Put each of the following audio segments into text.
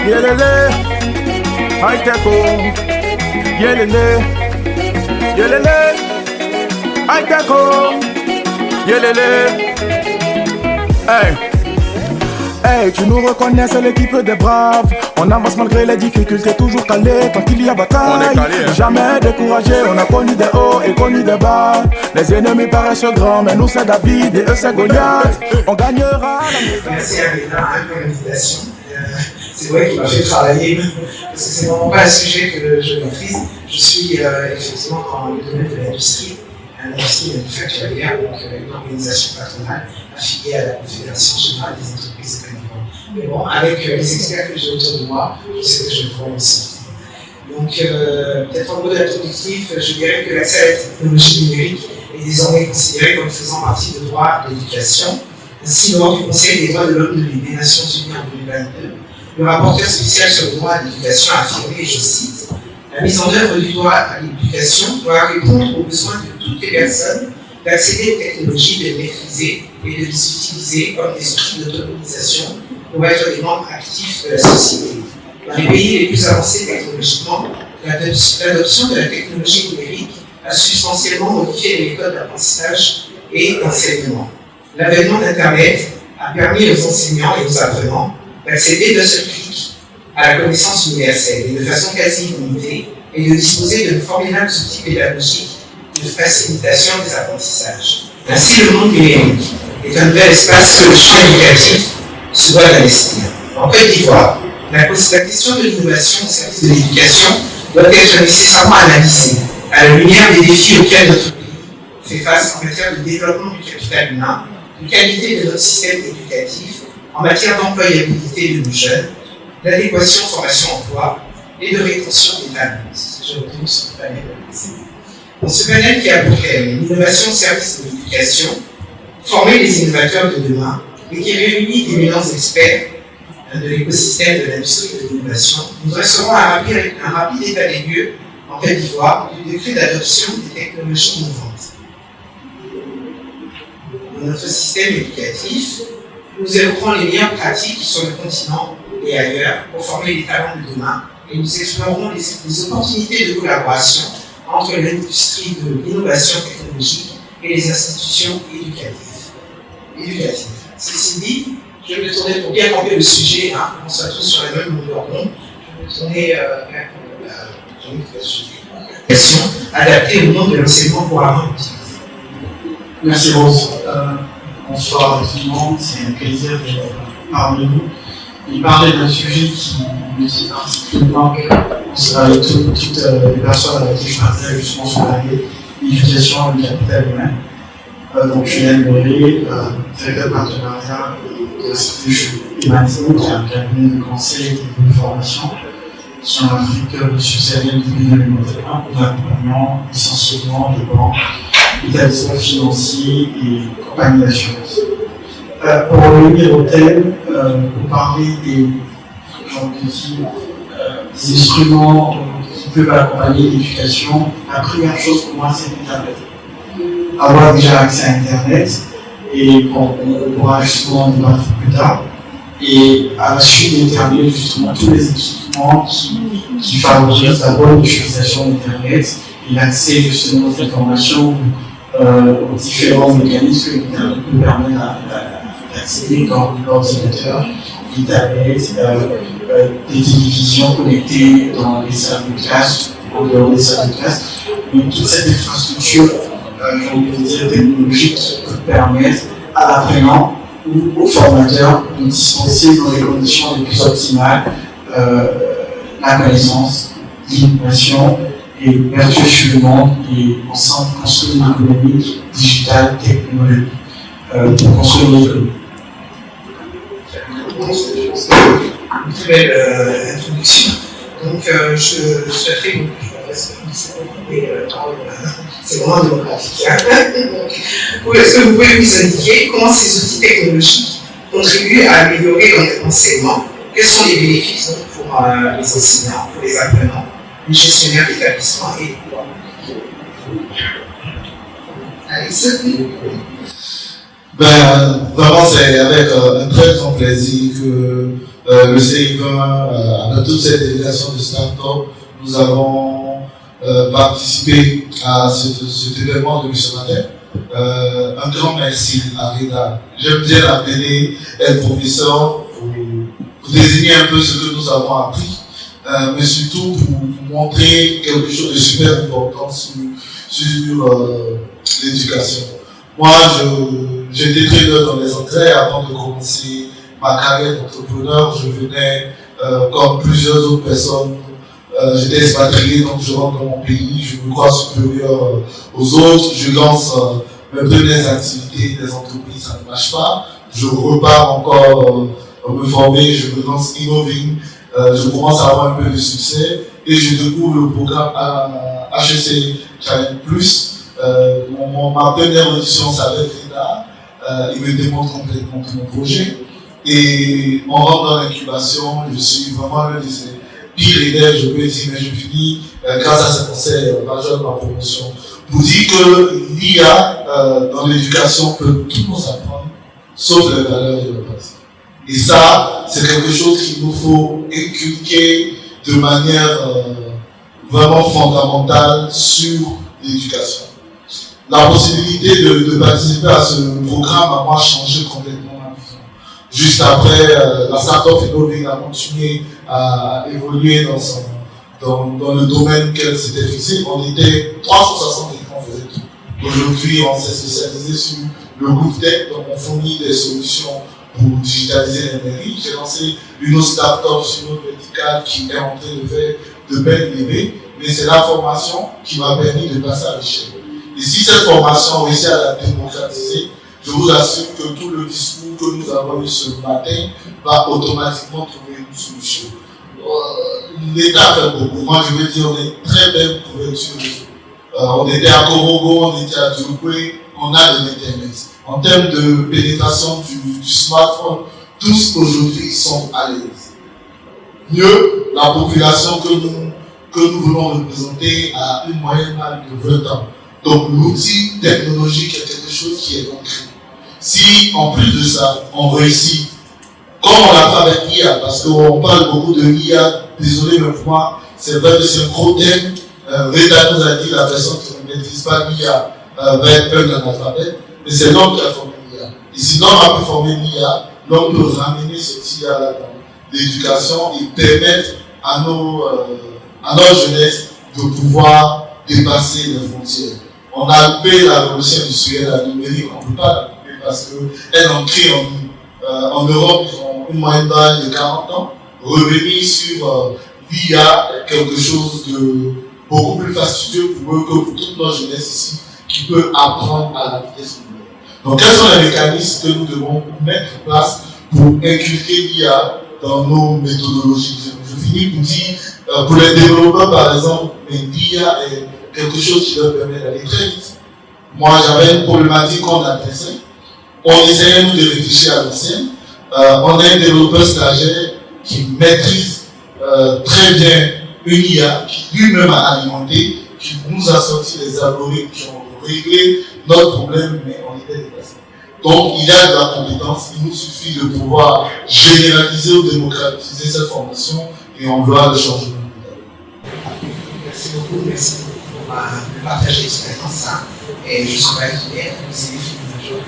Yelele, high tech, yelele, yelele, high tech, yelele. Hey, hey, tu nous reconnais, c'est l'équipe des braves. On avance malgré les difficultés, toujours calé. Tant qu'il y a bataille, jamais découragé. On a connu des hauts et connu des bas. Les ennemis paraissent grands, mais nous c'est David et eux c'est Goliath. On gagnera la médaille. Merci à Léna pour l'invitation. C'est vrai qu'il m'a fait travailler, parce que c'est vraiment pas un sujet que je maîtrise. Je suis effectivement dans le domaine de l'industrie manufacturière, donc une organisation patronale affiliée à la Confédération Générale des Entreprises de Cameroun. Mais bon, avec les experts que j'ai autour de moi, je sais que je vais pouvoir m'en sortir. Donc, peut-être en mode introductif, je dirais que l'accès à la technologie numérique est désormais considéré comme faisant partie du droit de l'éducation. Ainsi, lors du Conseil des droits de l'homme des Nations Unies en 2022, le rapporteur spécial sur le droit à l'éducation a affirmé, et je cite, « La mise en œuvre du droit à l'éducation doit répondre aux besoins de toutes les personnes d'accéder aux technologies, de les maîtriser et de les utiliser comme des outils d'autonomisation pour être des membres actifs de la société. Dans les pays les plus avancés technologiquement, l'adoption de la technologie numérique a substantiellement modifié les méthodes d'apprentissage et d'enseignement. L'avènement d'Internet a permis aux enseignants et aux apprenants d'accéder d'un seul clic à la connaissance universelle et de façon quasi illimitée et de disposer de formidables outils pédagogiques de facilitation des apprentissages. Ainsi, le monde numérique est un nouvel espace que le champ éducatif se doit d'investir. En Côte d'Ivoire, la question de l'innovation au service de l'éducation doit être nécessairement analysée à la lumière des défis auxquels notre pays fait face en matière de développement du capital humain, de qualité de notre système éducatif, en matière d'employabilité de nos jeunes, d'adéquation formation-emploi et de rétention des talents. C'est ce que j'ai retenu sur le panel de l'enseignant. Dans ce panel qui a pour thème l'innovation au service de l'éducation, former les innovateurs de demain et qui réunit d'éminents experts de l'écosystème de l'industrie de l'innovation, nous dresserons un rapide état des lieux en Côte d'Ivoire du décret d'adoption des technologies innovantes. Dans notre système éducatif, nous évoquerons les meilleures pratiques sur le continent et ailleurs pour former les talents de demain et nous explorerons les opportunités de collaboration entre l'industrie de l'innovation technologique et les institutions éducatives. Ceci dit, je vais me tourner pour bien camper le sujet, qu'on soit tous sur la même longueur d'onde. Je vais me tourner vers le sujet. Adaptée au monde de l'enseignement couramment utilisé. Merci Rose. Bonsoir à tout le monde, c'est un plaisir d'être parmi vous. Il parlait d'un sujet qui me tient particulièrement toutes les personnes avec qui je partage justement sur l'éducation et le capital humain. Donc je viens de Loré, directeur de partenariat de l'Institut Humanité, qui est un cabinet de conseil et de formation sur l'Afrique subsaharienne depuis 2021 pour l'accompagnement essentiellement de banques, établissements financiers et compagnies d'assurance. Pour revenir au thème, pour parler des instruments qui peuvent accompagner l'éducation, la première chose pour moi c'est Internet. Avoir déjà accès à Internet, et on pourra justement en débattre plus tard, et à la suite d'Internet, justement, tous les équipements qui favorisent la bonne utilisation d'Internet et l'accès justement aux informations, aux différents mécanismes que l'Internet peut permettre d'accéder comme l'ordinateur, l'Internet, des télévisions connectées dans les salles de classe, en dehors des salles de classe, mais toute cette infrastructure technologique qui peut permettre à l'apprenant ou au formateur de dispenser dans les conditions les plus optimales la connaissance, l'innovation et l'ouverture sur le monde et ensemble construire une économie digitale, technologique pour construire une économie. Une très belle introduction. Donc, je souhaiterais que c'est vraiment démocratique. Est-ce que vous pouvez nous indiquer comment ces outils technologiques contribuent à améliorer l'enseignement? Quels sont les bénéfices pour les enseignants, pour les apprenants, les gestionnaires d'établissement et les cours? Alex? Vraiment, c'est avec un très grand plaisir que le CI20, avec toute cette délégation de start-up, nous avons participé à cet événement depuis ce matin. Un grand merci à Reda. J'aime bien l'appeler elle professeur pour désigner un peu ce que nous avons appris, mais surtout pour montrer quelque chose de super important sur l'éducation. Moi, j'étais trader dans les engrais avant de commencer ma carrière d'entrepreneur. Je venais, comme plusieurs autres personnes, j'étais expatrié, donc je rentre dans mon pays, je me crois supérieur aux autres, je lance mes premières activités des entreprises, ça ne marche pas. Je repars encore me former, je me lance Innoving, je commence à avoir un peu de succès et je découvre le programme HEC Challenge Plus. Ma première audition s'appelle Reda, il me démontre complètement tout mon projet et on rentre dans l'incubation. Je suis vraiment l'un des pires élèves, je peux dire, mais je finis grâce à ce conseil majeur de ma promotion pour dire que l'IA dans l'éducation peut tout nous apprendre sauf les valeurs de l'empathie. Et ça, c'est quelque chose qu'il nous faut inculquer de manière vraiment fondamentale sur l'éducation. La possibilité de participer à ce programme a moi changé complètement ma vision. Juste après, la startup Innoving a continué à évoluer dans le domaine qu'elle s'était fixé. On était 360 équipes, on faisait tout. Aujourd'hui, on s'est spécialisé sur le Good Tech, donc on fournit des solutions pour digitaliser les mairies. J'ai lancé une autre startup sur notre verticale qui est en train de faire de belles bébés, mais c'est la formation qui m'a permis de passer à l'échelle. Et si cette formation réussit à la démocratiser, je vous assure que tout le discours que nous avons eu ce matin va automatiquement trouver une solution. L'État fait beaucoup. Moi, je veux dire, on est très belle couverture. On était à Korogo, on était à Djokwe, on a de l'Internet. En termes de pénétration du smartphone, tous aujourd'hui sont à l'aise. Mieux, la population que nous voulons représenter a une moyenne d'âge de 20 ans. Donc l'outil technologique est quelque chose qui est ancré. Si en plus de ça, on réussit, comme on l'a fait avec l'IA, parce qu'on parle beaucoup de l'IA, désolé mais pour moi, c'est vrai que c'est un gros thème. Reda nous a dit la personne qui ne maîtrise pas l'IA va être un analphabète, mais c'est l'homme qui a formé l'IA. Et si l'homme a pu former l'IA, l'homme peut ramener cette IA-là dans l'éducation et permettre à notre jeunesse de pouvoir dépasser les frontières. On a loupé la révolution industrielle, la numérique, on ne peut pas la louper parce qu'elle est ancrée en Europe, ils ont une moyenne d'âge de 40 ans. Revenir sur l'IA est quelque chose de beaucoup plus fastidieux pour eux que pour toute notre jeunesse ici, qui peut apprendre à la vitesse numérique. Donc, quels sont les mécanismes que nous devons mettre en place pour inculquer l'IA dans nos méthodologies? Je finis pour dire, pour les développeurs par exemple, l'IA est quelque chose qui leur permet d'aller très vite. Moi, j'avais une problématique qu'on adressait. On essayait nous de réfléchir à l'ancienne. On a un développeur stagiaire qui maîtrise très bien une IA, qui lui-même a alimenté, qui nous a sorti les algorithmes qui ont réglé notre problème, mais on était dépassé. Donc, il y a de la compétence, il nous suffit de pouvoir généraliser ou démocratiser cette formation et on verra le changement. Merci beaucoup, merci beaucoup pour partager l'expérience. Et je suis pas fière, c'est les films d'un jour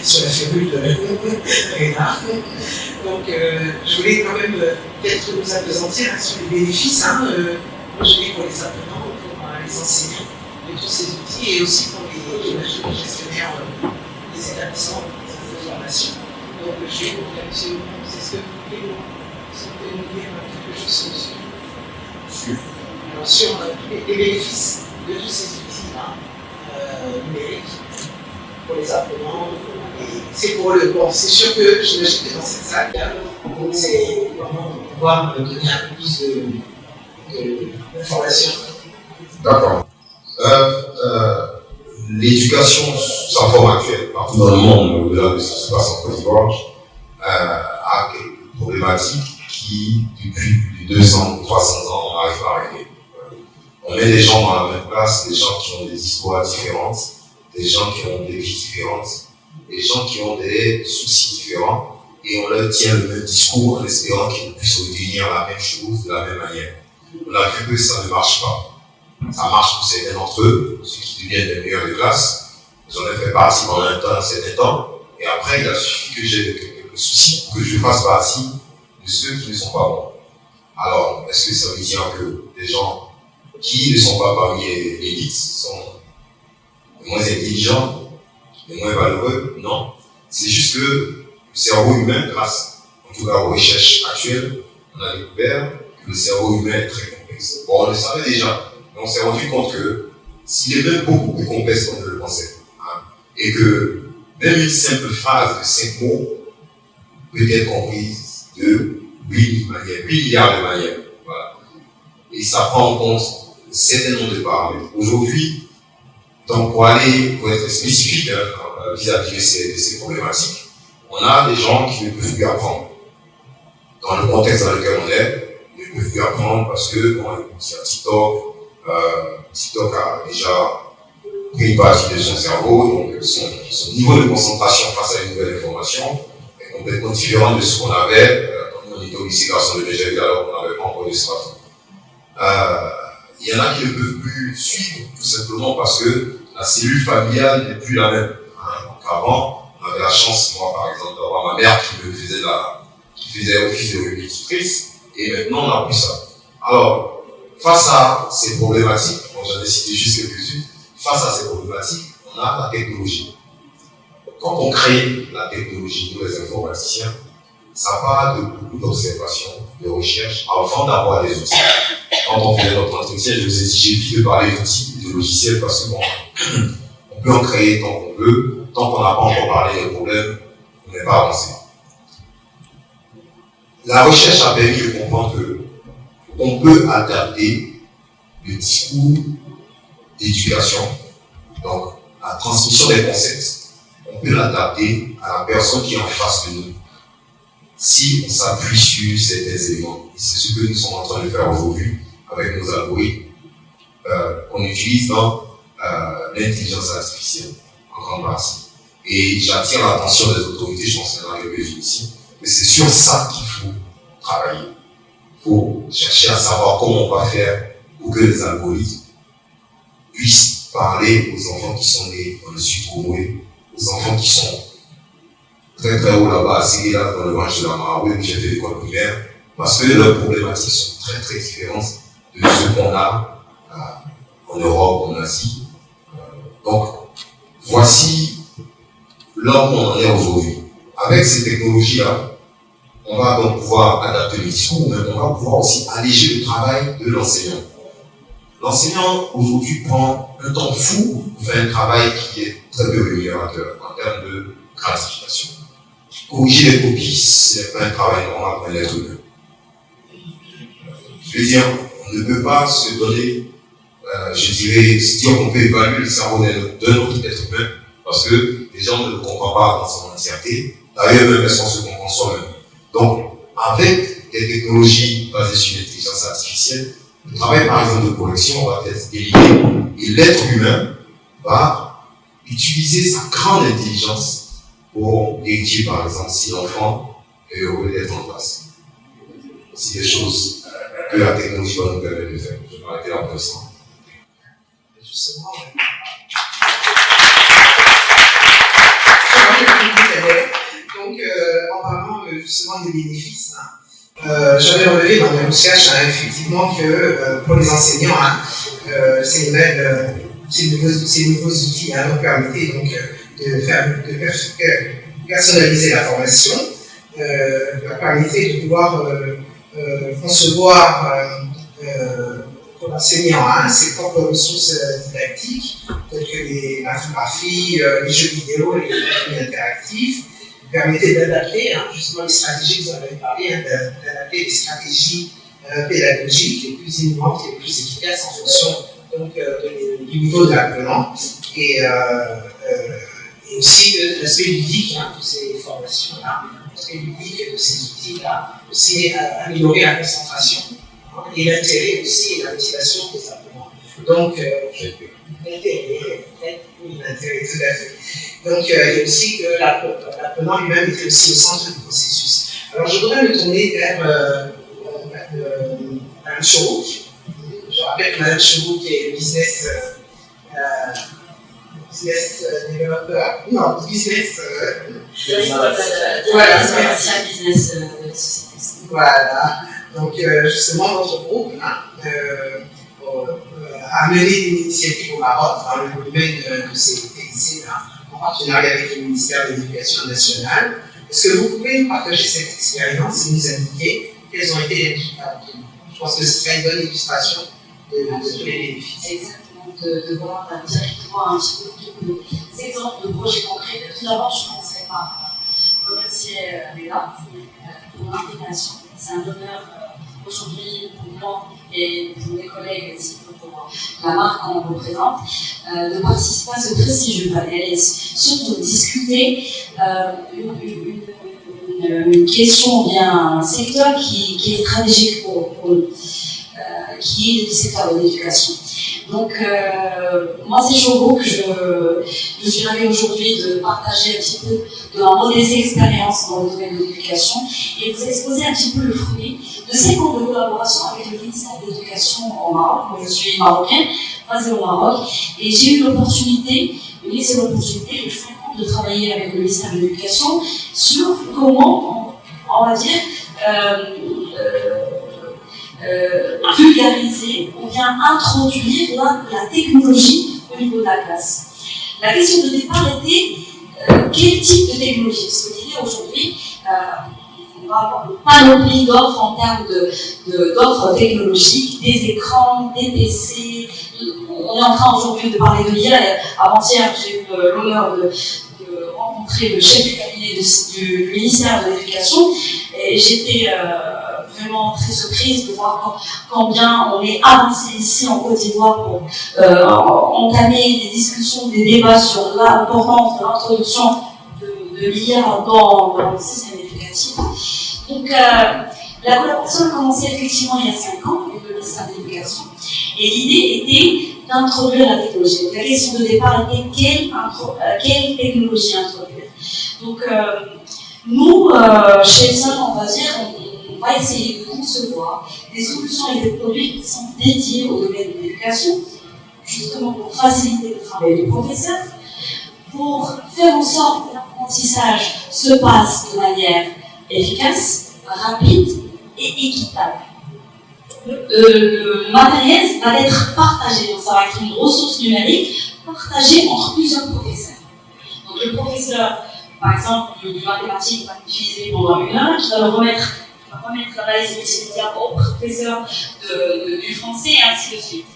sur la férule de Reda. Donc, je voulais quand même peut-être nous appesantir sur les bénéfices, je dis pour les apprenants, pour les enseignants de tous ces outils et aussi pour les gestionnaires des établissements de formation. Donc, je vais vous faire c'est ce que vous voulez nous dire quelque chose sur alors, sur les bénéfices de tous ces outils-là numériques pour les apprenants. C'est pour le bon. C'est sûr que j'imagine que dans cette salle, c'est vraiment pour pouvoir donner un peu plus d'informations. D'accord. L'éducation sous sa forme actuelle, partout dans le monde, au-delà de ce qui se passe en Côte d'Ivoire, a quelques problématiques qui, depuis plus de 200 ou 300 ans, on n'arrive pas à régler. On met des gens dans la même place, des gens qui ont des histoires différentes, des gens qui ont des vies différentes, des gens qui ont des soucis différents, et on leur tient le même discours en espérant qu'ils puissent retenir la même chose de la même manière. On a vu que ça ne marche pas. Ça marche pour certains d'entre eux, ceux qui deviennent les meilleurs de classe. J'en ai fait partie pendant un certain temps, et après il a suffi que j'ai quelques soucis pour que je fasse partie de ceux qui ne sont pas bons. Alors, est-ce que ça veut dire que les gens qui ne sont pas parmi l'élite sont les moins intelligents, les moins valeureux? Non. C'est juste que le cerveau humain, grâce en tout cas aux recherches actuelles, on a découvert que le cerveau humain est très complexe. Bon, on le savait déjà, mais on s'est rendu compte que s'il est même beaucoup plus complexe qu'on ne le pensait, hein, et que même une simple phrase de 5 mots peut être comprise de 8 milliards de manières. Voilà. Et ça prend en compte un certain nombre de paramètres. Aujourd'hui, donc pour être spécifique vis-à-vis de ces problématiques, on a des gens qui ne peuvent plus apprendre. Dans le contexte dans lequel on est, ils ne peuvent plus apprendre parce que, bon, il y a TikTok a déjà pris une partie de son cerveau, donc son niveau de concentration face à une nouvelle information est complètement différent de ce qu'on avait quand on était au lycée Garçon de Bégève, alors qu'on n'avait pas encore de smartphone. Il y en a qui ne peuvent plus suivre, tout simplement parce que la cellule familiale n'est plus la même. Donc avant, on avait la chance, moi par exemple, d'avoir ma mère qui faisait office de répétitrice, et maintenant on n'a plus ça. Alors, face à ces problématiques, j'en ai cité juste quelques-unes, face à ces problématiques, on a la technologie. Quand on crée la technologie, nous les informaticiens, ça part de beaucoup d'observations, de recherches, avant d'avoir des outils. Quand on fait notre entretien, je vous ai dit, j'évite de parler d'outils, de logiciels, parce que bon, on peut en créer tant qu'on veut, tant qu'on n'a pas encore parlé des problèmes, on n'est pas avancé. La recherche a permis de comprendre qu'on peut adapter le discours d'éducation, donc la transmission des concepts, on peut l'adapter à la personne qui est en face de nous, si on s'appuie sur certains éléments. Et c'est ce que nous sommes en train de faire aujourd'hui avec nos algorithmes qu'on utilise dans l'intelligence artificielle, en grande partie. Et j'attire l'attention des autorités, je pense qu'il y en a quelques-unes ici, mais c'est sur ça qu'il faut travailler. Il faut chercher à savoir comment on va faire pour que les algorithmes puissent parler aux enfants qui sont nés dans le sud Congoé, aux enfants qui sont très très haut là-bas, assis là dans le branche de la Marabout, où j'ai fait l'école primaire, parce que leurs problématiques sont très très différentes de ce qu'on a en Europe, en Asie. Donc, voici là où on en est aujourd'hui. Avec ces technologies-là, on va donc pouvoir adapter le discours, mais on va pouvoir aussi alléger le travail de l'enseignant. L'enseignant, aujourd'hui, prend un temps fou pour faire un travail qui est très peu rémunérateur en termes de gratification. Corriger les copies, ce n'est pas un travail normal pour un être humain. Je veux dire, on ne peut pas se donner, se dire qu'on peut évaluer le cerveau d'un autre être humain, parce que les gens ne le comprennent pas dans son entièreté. D'ailleurs, même est-ce qu'on se comprend soi-même. Donc, avec des technologies basées sur l'intelligence artificielle, le travail, par exemple, de correction va être délié, et l'être humain va utiliser sa grande intelligence pour vérifier, par exemple, si l'enfant est heureux d'être en classe. C'est des choses que la technologie va nous permettre de faire. Je vais m'arrêter là pour l'instant. Justement, donc, en parlant justement des bénéfices, j'avais relevé dans mes recherches effectivement que pour les enseignants, ces nouveaux outils nous permettaient donc de personnaliser la formation, permettrait de pouvoir concevoir pour l'enseignant ses propres ressources didactiques, telles que l'infographie, les jeux vidéo, les jeux interactifs, permettrait d'adapter justement les stratégies, vous en avez parlé, d'adapter les stratégies pédagogiques les plus innovantes et les plus efficaces en fonction donc, du niveau de l'apprenant et aussi de l'aspect ludique de ces formations-là, l'aspect ludique de ces outils-là, aussi améliorer la concentration et l'intérêt aussi et la motivation des apprenants. Donc, l'intérêt, tout à fait. Donc, et aussi que l'apprenant lui-même était aussi au centre du processus. Alors, je voudrais me tourner vers Mme Chorouk. Je rappelle que Mme Chorouk est business développeur. Non, business. Voilà, business. Voilà. Donc, justement, notre groupe a mené une initiative au Maroc dans le domaine de ces lycées-là, en partenariat avec le ministère de l'Éducation nationale. Est-ce que vous pouvez nous partager cette expérience et nous indiquer quels ont été les résultats obtenus? Je pense que ce serait une bonne illustration de tous les bénéfices. Exactement, de voir directement un petit peu tous les exemples de projets concrets. Tout d'abord, je commencerai par remercier Léla pour l'intégration. C'est un honneur aujourd'hui pour moi et pour mes collègues ainsi que pour la marque qu'on représente de participer à ce prestigieux panel et surtout discuter une question ou bien un secteur qui est stratégique pour nous, qui est le secteur de l'éducation. Donc, moi, c'est Chorouk, je suis ravie aujourd'hui de partager un petit peu de ma modeste expérience dans le domaine de l'éducation et vous exposer un petit peu le fruit de 5 ans de collaboration avec le ministère de l'Éducation au Maroc. Moi, je suis marocaine, basée au Maroc, et j'ai eu l'opportunité, une excellente opportunité, de 5 ans de travailler avec le ministère de l'Éducation sur comment, on va dire, vulgariser ou bien introduire la technologie au niveau de la classe. La question de départ était quel type de technologie? Parce que l'idée aujourd'hui, on va avoir une panoplie d'offres en termes d'offres technologiques, des écrans, des PC. On est en train aujourd'hui de parler de l'IA. Avant-hier, j'ai eu l'honneur de rencontrer le chef du cabinet du ministère de l'Éducation et j'étais vraiment très surprise de voir combien on est avancé ici en Côte d'Ivoire pour entamer des discussions, des débats sur l'importance de l'introduction de l'IA dans le système éducatif. Donc, la collaboration a commencé effectivement il y a 5 ans avec le ministère de l'Éducation. Et l'idée était d'introduire la technologie. Donc, la question de départ était quelle technologie introduire. Donc, nous, chez Epson, on va dire, on va essayer de concevoir des solutions et des produits qui sont dédiés au domaine de l'éducation, justement pour faciliter le travail du professeur, pour faire en sorte que l'apprentissage se passe de manière efficace, rapide et équitable. Le matériel va être partagé, donc ça va être une ressource numérique partagée entre plusieurs professeurs. Donc le professeur, par exemple, du mathématique va l'utiliser pendant 1 heure, qui va remettre la valise multimédia au professeur du français et ainsi de suite.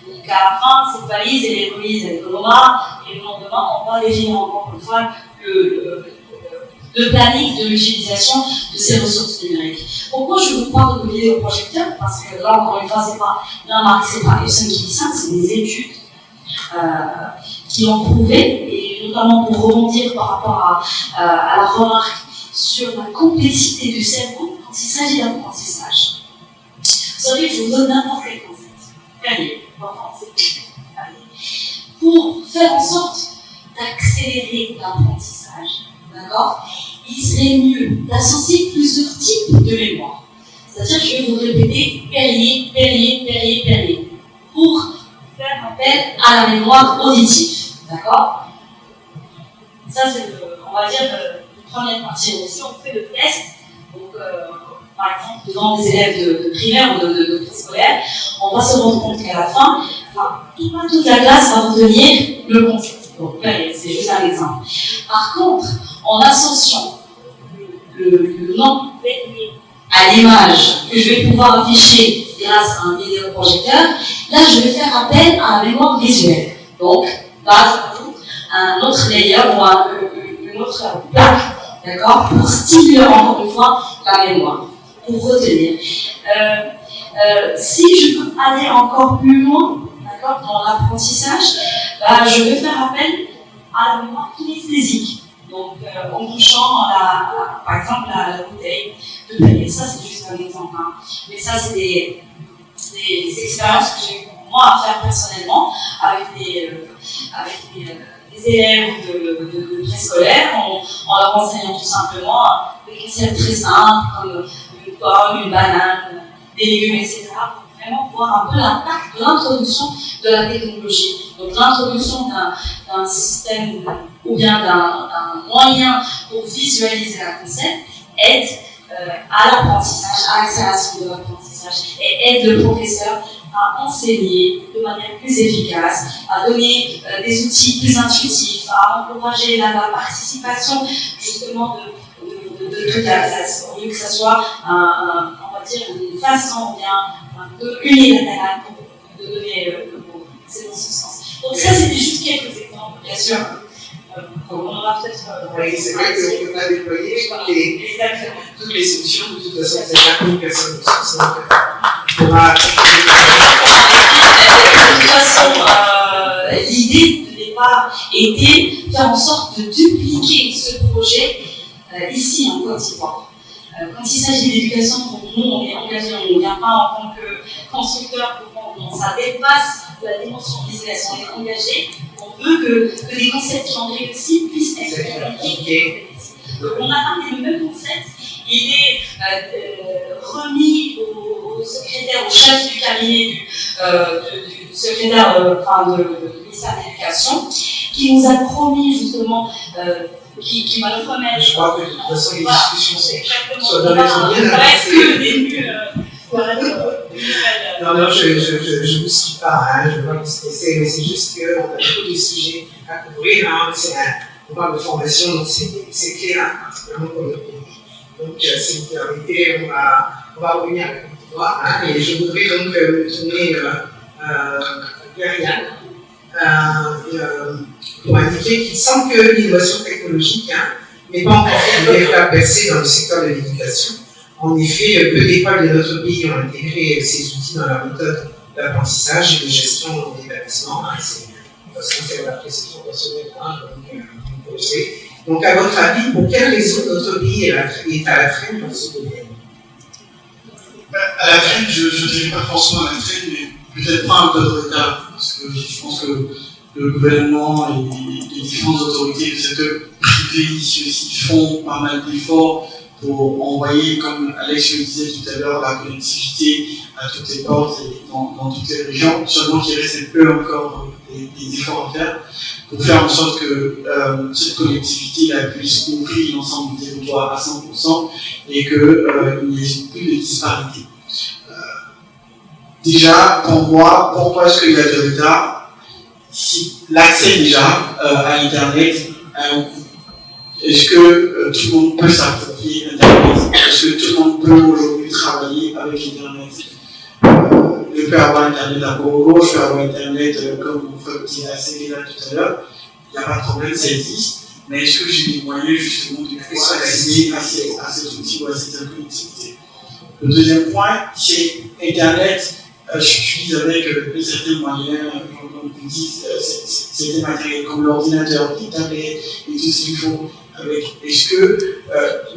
Donc à la fin, cette valise, elle est remise avec le lendemain, et le lendemain, on va définir encore une fois le planning de l'utilisation de ces ressources numériques. Pourquoi je vous parle de vidéoprojecteur? Parce que là, encore une fois, c'est pas la marque, c'est pas Epson qui dit ça, c'est des études qui l'ont prouvé, et notamment pour rebondir par rapport à la remarque sur la complexité du cerveau quand il s'agit d'apprentissage. Vous savez, je vous donne n'importe quel concept. Allez, pour faire en sorte d'accélérer l'apprentissage, d'accord, il serait mieux d'associer plusieurs types de mémoire. C'est-à-dire que je vais vous répéter Perrier, pour faire appel à la mémoire auditive. D'accord? Ça, c'est, on va dire, la première partie. Si on fait le test, donc, par exemple, devant des élèves de primaire ou de préscolaire, on va se rendre compte qu'à la fin, toute la classe va retenir le concept. Donc, c'est juste un exemple. Par contre, en associant le nom à l'image que je vais pouvoir afficher grâce à un vidéoprojecteur, là, je vais faire appel à la mémoire visuelle. Donc, là, un autre layer ou une autre plaque, d'accord, pour stimuler encore une fois la mémoire, pour retenir. Si je veux aller encore plus loin, d'accord, dans l'apprentissage, je vais faire appel à la mémoire kinesthésique. Donc, en touchant, par exemple, la bouteille de Perrier. Ça, c'est juste un exemple. Hein. Mais ça, c'est des expériences que j'ai eu moi à faire personnellement avec des élèves de préscolaire en leur enseignant tout simplement des concepts très simples comme une pomme, une banane, des légumes, etc. pour vraiment voir un peu l'impact de l'introduction de la technologie. Donc l'introduction d'un système ou bien d'un moyen pour visualiser un concept aide à l'apprentissage, à l'accélération de l'apprentissage et aide le professeur à enseigner de manière plus efficace, à donner des outils plus intuitifs, à encourager la participation justement de toute la classe, au lieu que ce soit on va dire une façon bien un peu unilatérale de donner le mot. C'est dans ce sens. Donc ça c'était juste quelques exemples, bien sûr. On aura peut-être. Oui, c'est vrai qu'on ne peut pas déployer toutes les solutions. De toute façon, c'est pas une personne de toute façon, l'idée de départ était de faire en sorte de dupliquer ce projet ici en Côte d'Ivoire. Quand il s'agit d'éducation, nous on est engagés, on ne vient pas en tant que constructeur, ça dépasse la dimension de l'éducation, on est engagé. On veut que des concepts qui ont réussi puissent être appliqués. Donc on a parlé du même concept, il est remis au secrétaire, au chef du cabinet du secrétaire du ministère de l'Éducation, qui nous a promis justement, qui va nous remettre. Je crois que de toute façon les discussions sont dans les zones. Ça va être que le début. Non, je ne vous suis pas, hein, je vois que c'est juste qu'on a beaucoup de sujets à couvrir. Hein, on parle de formation, donc c'est clair, hein, particulièrement pour le pays. Donc, si vous permettez, on va revenir à la Côte d'Ivoire. Hein, et je voudrais donc me tourner vers Yann pour indiquer qu'il semble que l'innovation technologique n'est pas encore fait de faire percer dans le secteur de l'éducation. En effet, peu d'écoles de notre pays ont intégré ces outils dans leur méthode d'apprentissage et de gestion des établissements. C'est la précision personnelle du projet. Donc, à votre avis, pour quelles raisons notre pays est à la traîne dans ce domaine? À la traîne, je ne dirais pas forcément à la traîne, mais peut-être pas un peu de retard, parce que je pense que le gouvernement et les différentes autorités du secteur privé ici aussi font pas mal d'efforts pour envoyer, comme Alex le disait tout à l'heure, la connectivité à toutes les portes et dans toutes les régions. Seulement qu'il reste un peu encore des efforts à faire pour faire en sorte que cette connectivité puisse couvrir l'ensemble du territoire à 100% et qu'il n'y ait plus de disparité. Déjà, pour moi, pourquoi est-ce qu'il y a de retard? Si l'accès déjà à Internet a un coût. Est-ce que tout le monde peut s'approprier Internet? Est-ce que tout le monde peut aujourd'hui travailler avec Internet? Je peux avoir Internet à Borgo, je peux avoir Internet comme vous faisiez à Séguéla tout à l'heure. Il n'y a pas de problème, ça existe. Mais est-ce que j'ai les moyens justement de pouvoir accéder à cet outil ou à cette connectivité? Le deuxième point, c'est Internet. J'utilise avec certains moyens, comme vous dites, certains matériels comme l'ordinateur, les tablettes et tout ce qu'il faut. Est-ce que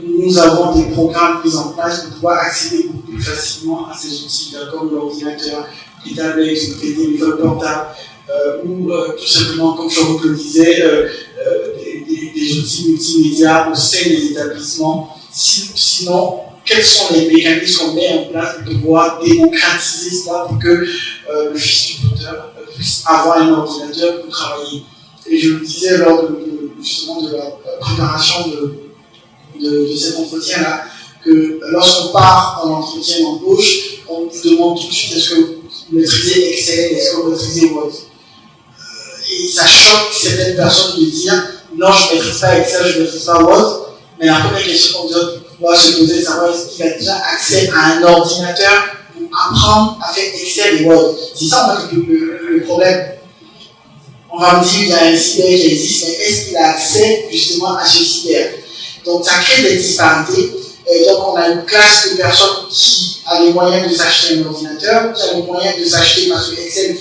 nous avons des programmes mis en place pour pouvoir accéder beaucoup plus facilement à ces outils, comme l'ordinateur, les tablettes, les téléphones portables, ou tout simplement, comme je le disais, des outils multimédia au sein des établissements. Sinon, quels sont les mécanismes qu'on met en place pour pouvoir démocratiser cela pour que le fils du docteur puisse avoir un ordinateur pour travailler? Et je le disais lors justement de la préparation de cet entretien-là, que lorsqu'on part en entretien d'embauche, on vous demande tout de suite est-ce que vous maîtrisez Excel, est-ce que vous maîtrisez Word. Et ça choque certaines personnes de dire non, je ne maîtrise pas Excel, je ne maîtrise pas Word. Mais la première question qu'on doit se poser, c'est savoir est-ce qu'il a déjà accès à un ordinateur pour apprendre à faire Excel et Word. C'est ça en fait le problème. On va me dire qu'il y a un cyber qui existe, mais est-ce qu'il a accès justement à ce cyber? Donc ça crée des disparités. Et donc on a une classe de personnes qui a les moyens de s'acheter un ordinateur, qui a les moyens de s'acheter, parce que Excel,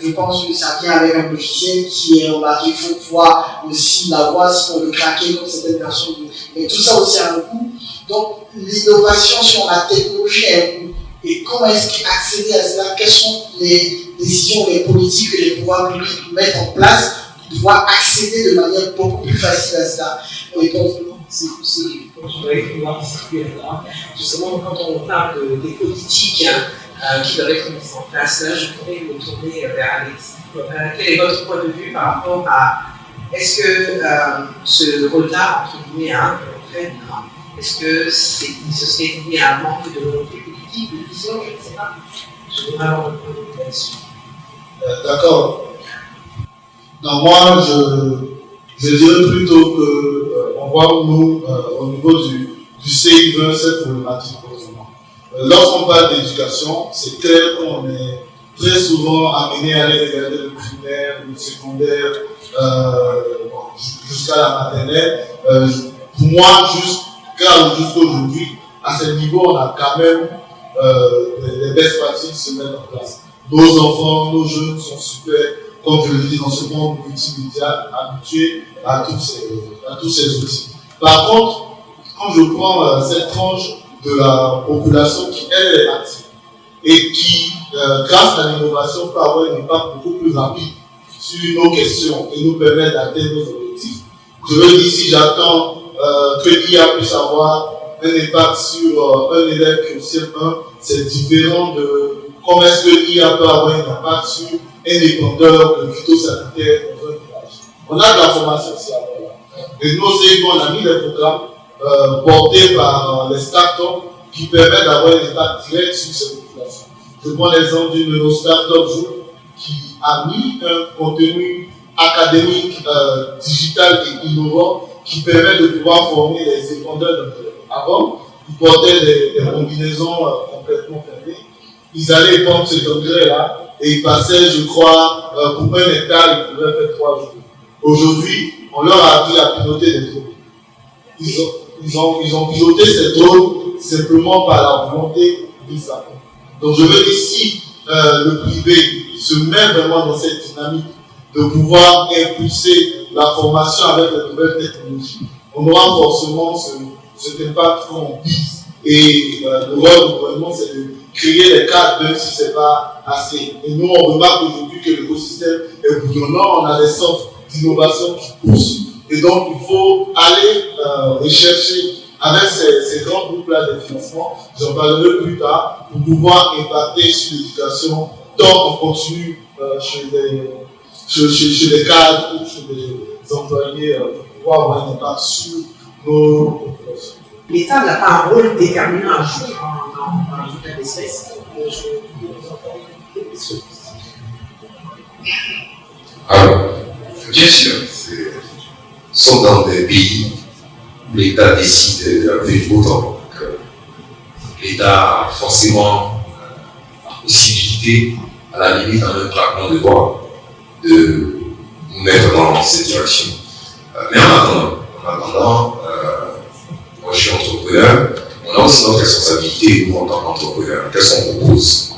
je pense que ça vient avec un logiciel qui est embarqué, il faut pouvoir aussi l'avoir si on veut craquer comme certaines personnes. Mais tout ça aussi a un coût. Donc l'innovation sur la technologie a un coût. Et comment est-ce qu'accéder à cela? Quelles sont les décisions, les politiques que les pouvoirs publics mettent en place pouvoir accéder de manière beaucoup plus facile à ça. Et donc, comme je voudrais pouvoir distribuer là, justement, quand on parle des politiques qui doivent être mises en place, là, je pourrais me tourner vers Alex. Quel est votre point de vue par rapport à est-ce que ce rôle-là, entre guillemets, est-ce que ce serait lié à un manque de volonté politique, de vision, je ne sais pas. Je voudrais avoir votre point de vue là-dessus. D'accord. Non, moi, je dirais plutôt qu'on voit, nous, au niveau du CI20, cette problématique pour le moment. Lorsqu'on parle d'éducation, c'est clair qu'on est très souvent amené à aller regarder le primaire, le secondaire, jusqu'à la maternelle. Pour moi, jusqu'aujourd'hui, à ce niveau, on a quand même les best practices se mettent en place. Nos enfants, nos jeunes sont super, comme je le dis, dans ce monde multimédia, habitués à tous ces outils. Par contre, quand je prends cette tranche de la population qui, elle, est active et qui, grâce à l'innovation, peut avoir un impact beaucoup plus rapide sur nos questions et nous permet d'atteindre nos objectifs. Je veux dire, si j'attends que l'IA puisse avoir un impact sur un élève qui est au CM1, c'est différent de comment est-ce que l'IA peut avoir un impact sur un épandeur de phytosanitaire dans un village. On a de la formation aussi à avoir. Et nous aussi, on a mis des programmes portés par les startups qui permettent d'avoir un impact direct sur ces populations. Je prends l'exemple d'une de nos startups qui a mis un contenu académique, digital et innovant qui permet de pouvoir former les épandeurs. Avant, ils portaient des combinaisons complètement fermées. Ils allaient épandre cet engrais-là et ils passaient, je crois, pour un hectare, ils pouvaient faire 3 jours. Aujourd'hui, on leur a appris à piloter des drones. Ils ont piloté ces drones simplement par la volonté du sapin. Donc je veux dire, si le privé se met vraiment dans cette dynamique de pouvoir impulser la formation avec les nouvelles technologies, on aura forcément cet impact qu'on vise. Et le rôle du gouvernement, c'est de créer les cadres, même si ce n'est pas assez. Et nous, on remarque aujourd'hui que l'écosystème est bouillonnant, on a des centres d'innovation qui poussent. Et donc, il faut aller rechercher avec ces grands groupes-là de financement, j'en parlerai plus tard, pour pouvoir impacter sur l'éducation, tant en continu chez les cadres ou chez les employés, pour pouvoir avoir un impact sur nos populations. L'État n'a pas un rôle déterminant à jouer dans l'état d'espèce. Alors, bien sûr, sont dans des pays où l'État décide de vivre autant. L'État a forcément la possibilité, à la limite, en un claquement de doigts, de nous mettre dans cette direction. Mais en attendant, moi je suis entrepreneur, on a aussi notre responsabilité, nous en tant qu'entrepreneurs. Qu'est-ce qu'on propose?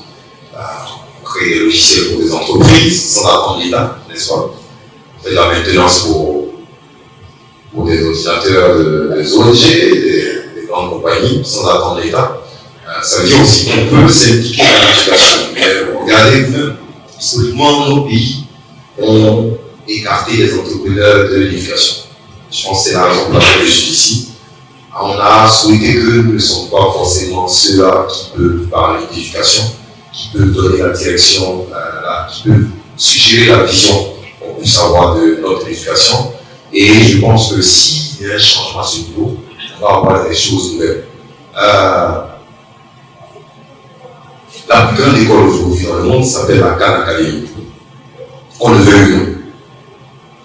On crée des logiciels pour des entreprises sans attendre l'État, n'est-ce pas? On fait de la maintenance pour des ordinateurs des ONG, des grandes compagnies, sans attendre l'État. Ça veut dire aussi qu'on peut s'impliquer dans l'éducation. Mais regardez vous-même, historiquement, nos pays ont écarté les entrepreneurs de l'éducation. Je pense que c'est la raison pour laquelle je suis ici. On a souhaité que nous ne sommes pas forcément ceux-là qui peuvent parler d'éducation, qui peuvent donner la direction, qui peuvent suggérer la vision qu'on puisse avoir de notre éducation. Et je pense que s'il y a un changement à ce niveau, on va avoir des choses nouvelles. La plus grande école aujourd'hui dans le monde s'appelle la Khan Academy. On le veut ou non.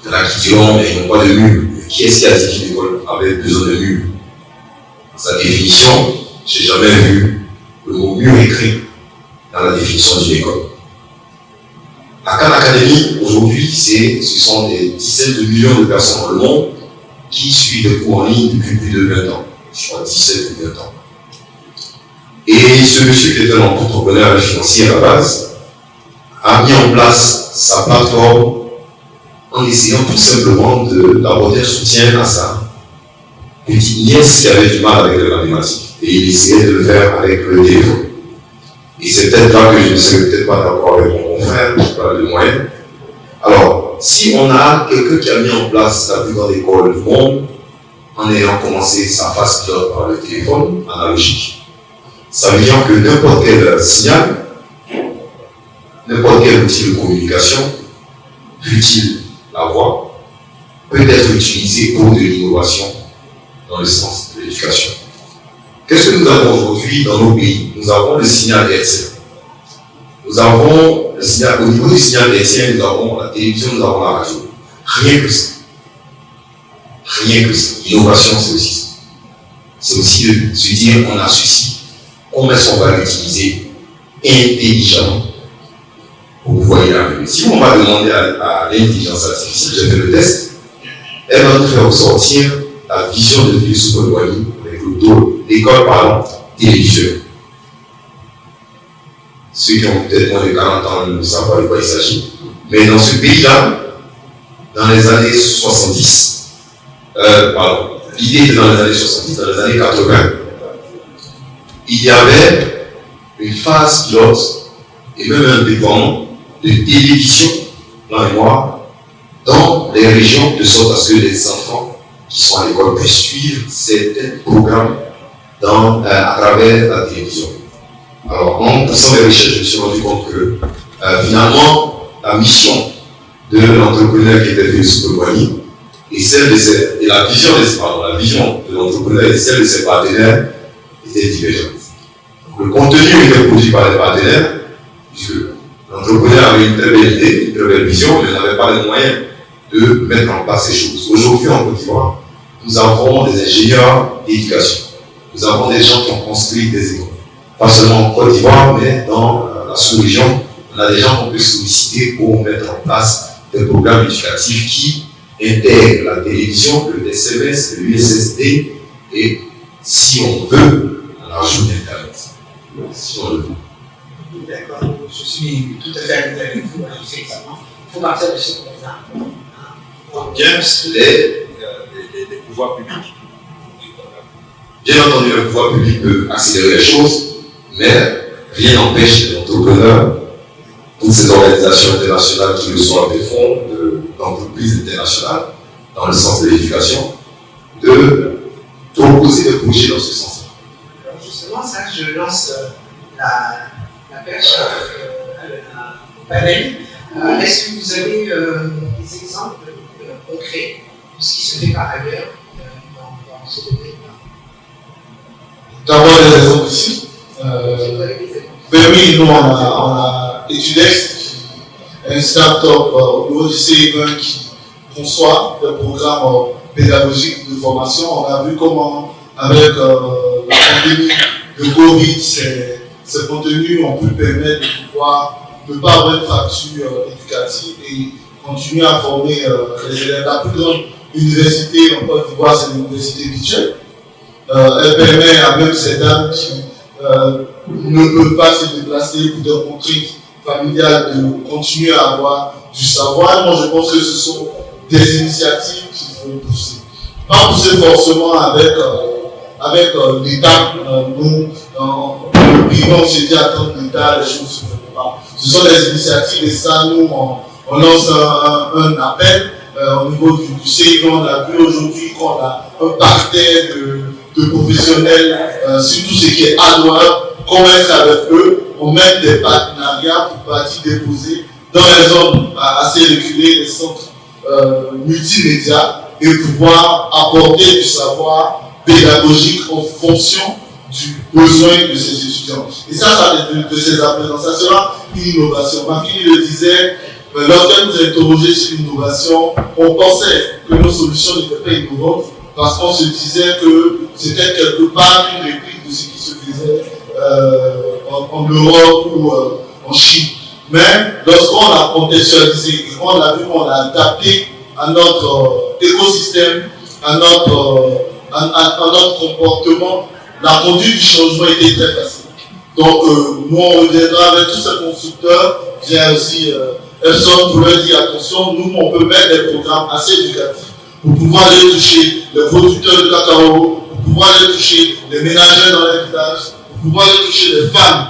Il y en a qui diront, mais ils n'ont pas de mur. Qui est-ce qui a dit qu'une école avait besoin de mur? Dans sa définition, je n'ai jamais vu le mot mur écrit dans la définition d'une école. La Khan Academy, aujourd'hui, ce sont des dizaines de millions de personnes dans le monde qui suivent des cours en ligne depuis plus de 20 ans. Je crois 17 ou 20 ans. Et ce monsieur qui était un entrepreneur financier à la base a mis en place sa plateforme en essayant tout simplement d'apporter un soutien à sa petite nièce qui avait du mal avec les mathématiques. Et il essayait de le faire avec le téléphone. Et c'est peut-être là que je ne serais peut-être pas d'accord avec mon frère, je parle de moyens. Alors, Alors, si on a quelqu'un qui a mis en place la plus grande école du monde, en ayant commencé sa phase pilote par le téléphone analogique, ça veut dire que n'importe quel signal, n'importe quel outil de communication, fût-il la voix, peut être utilisé pour de l'innovation dans le sens de l'éducation. Qu'est-ce que nous avons aujourd'hui dans nos pays? Nous avons le signal hertzien. Nous avons le signal, au niveau du signal hertzien, nous avons la télévision, nous avons la radio. Rien que ça. Rien que ça. L'innovation, c'est aussi ça. C'est aussi de se dire, on a ceci, comment est-ce qu'on va l'utiliser intelligemment pour pouvoir y arriver. Si on va demander à l'intelligence artificielle, j'ai fait le test, elle va nous faire ressortir la vision de Philippe Soukoué-Boigny avec l'école parlant télévisuelle. Ceux qui ont peut-être moins de 40 ans ne savent pas de quoi il s'agit. Mais dans ce pays-là, dans les années 70, l'idée était dans les années 70, dans les années 80, il y avait une phase pilote et même un déploiement de télévision dans les mois dans les régions de sorte à ce que les enfants qui sont à l'école puissent suivre certains programmes à travers la télévision. Alors, en poussant les recherches, je me suis rendu compte que finalement, la mission de l'entrepreneur qui était Philippe Soukoué-Boigny et la vision de l'entrepreneur et celle de ses partenaires étaient divergentes. Le contenu était produit par les partenaires, puisque l'entrepreneur avait une très belle idée, une très belle vision, mais n'avait pas les moyens de mettre en place ces choses. Aujourd'hui, en Côte d'Ivoire, nous avons des ingénieurs d'éducation. Nous avons des gens qui ont construit des écoles. Pas seulement en Côte d'Ivoire, mais dans la sous-région, on a des gens qu'on peut solliciter pour mettre en place des programmes éducatifs qui intègrent la télévision, le SMS, le USSD, et si on veut, on ajoute Internet. Si on le veut. D'accord, je suis tout à fait aligné avec vous, effectivement. Il faut partir de ce constat. James, les pouvoirs publics. Bien entendu, le pouvoir public peut accélérer les choses, mais rien n'empêche les entrepreneurs, toutes ces organisations internationales qui le sont à des fonds d'entreprises internationales, dans le sens de l'éducation, de proposer des projets dans ce sens-là. Alors justement, ça, je lance la perche au panel. Est-ce que vous avez des exemples concrets de ce qui se fait par ailleurs dans ce domaine-là? D'abord, les exemples ici. Oui, nous, on a Etudex, un start-up au niveau du CE1 qui conçoit des programmes pédagogiques de formation. On a vu comment, avec la pandémie de Covid, ces contenus ont pu permettre de pouvoir ne pas avoir une fracture éducative et continuer à former les élèves. La plus grande université en Côte d'Ivoire, c'est l'université virtuelle. Elle permet à même ces dames qui ne peuvent pas se déplacer pour des contraintes familiales de continuer à avoir du savoir. Moi, je pense que ce sont des initiatives qu'il faut pousser. Pas pousser forcément avec l'État. Nous, le pays, on s'est dit attendre l'État, les choses ne se font pas. Ce sont des initiatives et ça, nous, on lance un appel au niveau du CIV. On a vu aujourd'hui qu'on a un parterre de professionnels sur tout ce qui est hardware, convaincre avec eux, on met des partenariats pour partir déposer dans les zones assez reculées, les centres multimédia et pouvoir apporter du savoir pédagogique en fonction du besoin de ces étudiants. Et ça de ces apprenants, ça sera une innovation. Ma fille le disait, lorsqu'elle nous a interrogé sur l'innovation, on pensait que nos solutions n'étaient pas innovantes parce qu'on se disait que c'était quelque part une réplique de ce qui se faisait en Europe ou en Chine. Mais lorsqu'on l'a contextualisé et qu'on l'a vu, on l'a adapté à notre écosystème, à notre comportement, la conduite du changement était très facile. Donc, nous, on reviendra avec tous ces constructeurs, vient aussi Epson pour leur dire attention, nous, on peut mettre des programmes assez éducatifs pour pouvoir aller toucher les producteurs de cacao, pour pouvoir aller toucher les ménagères dans les villages, pour pouvoir aller toucher les femmes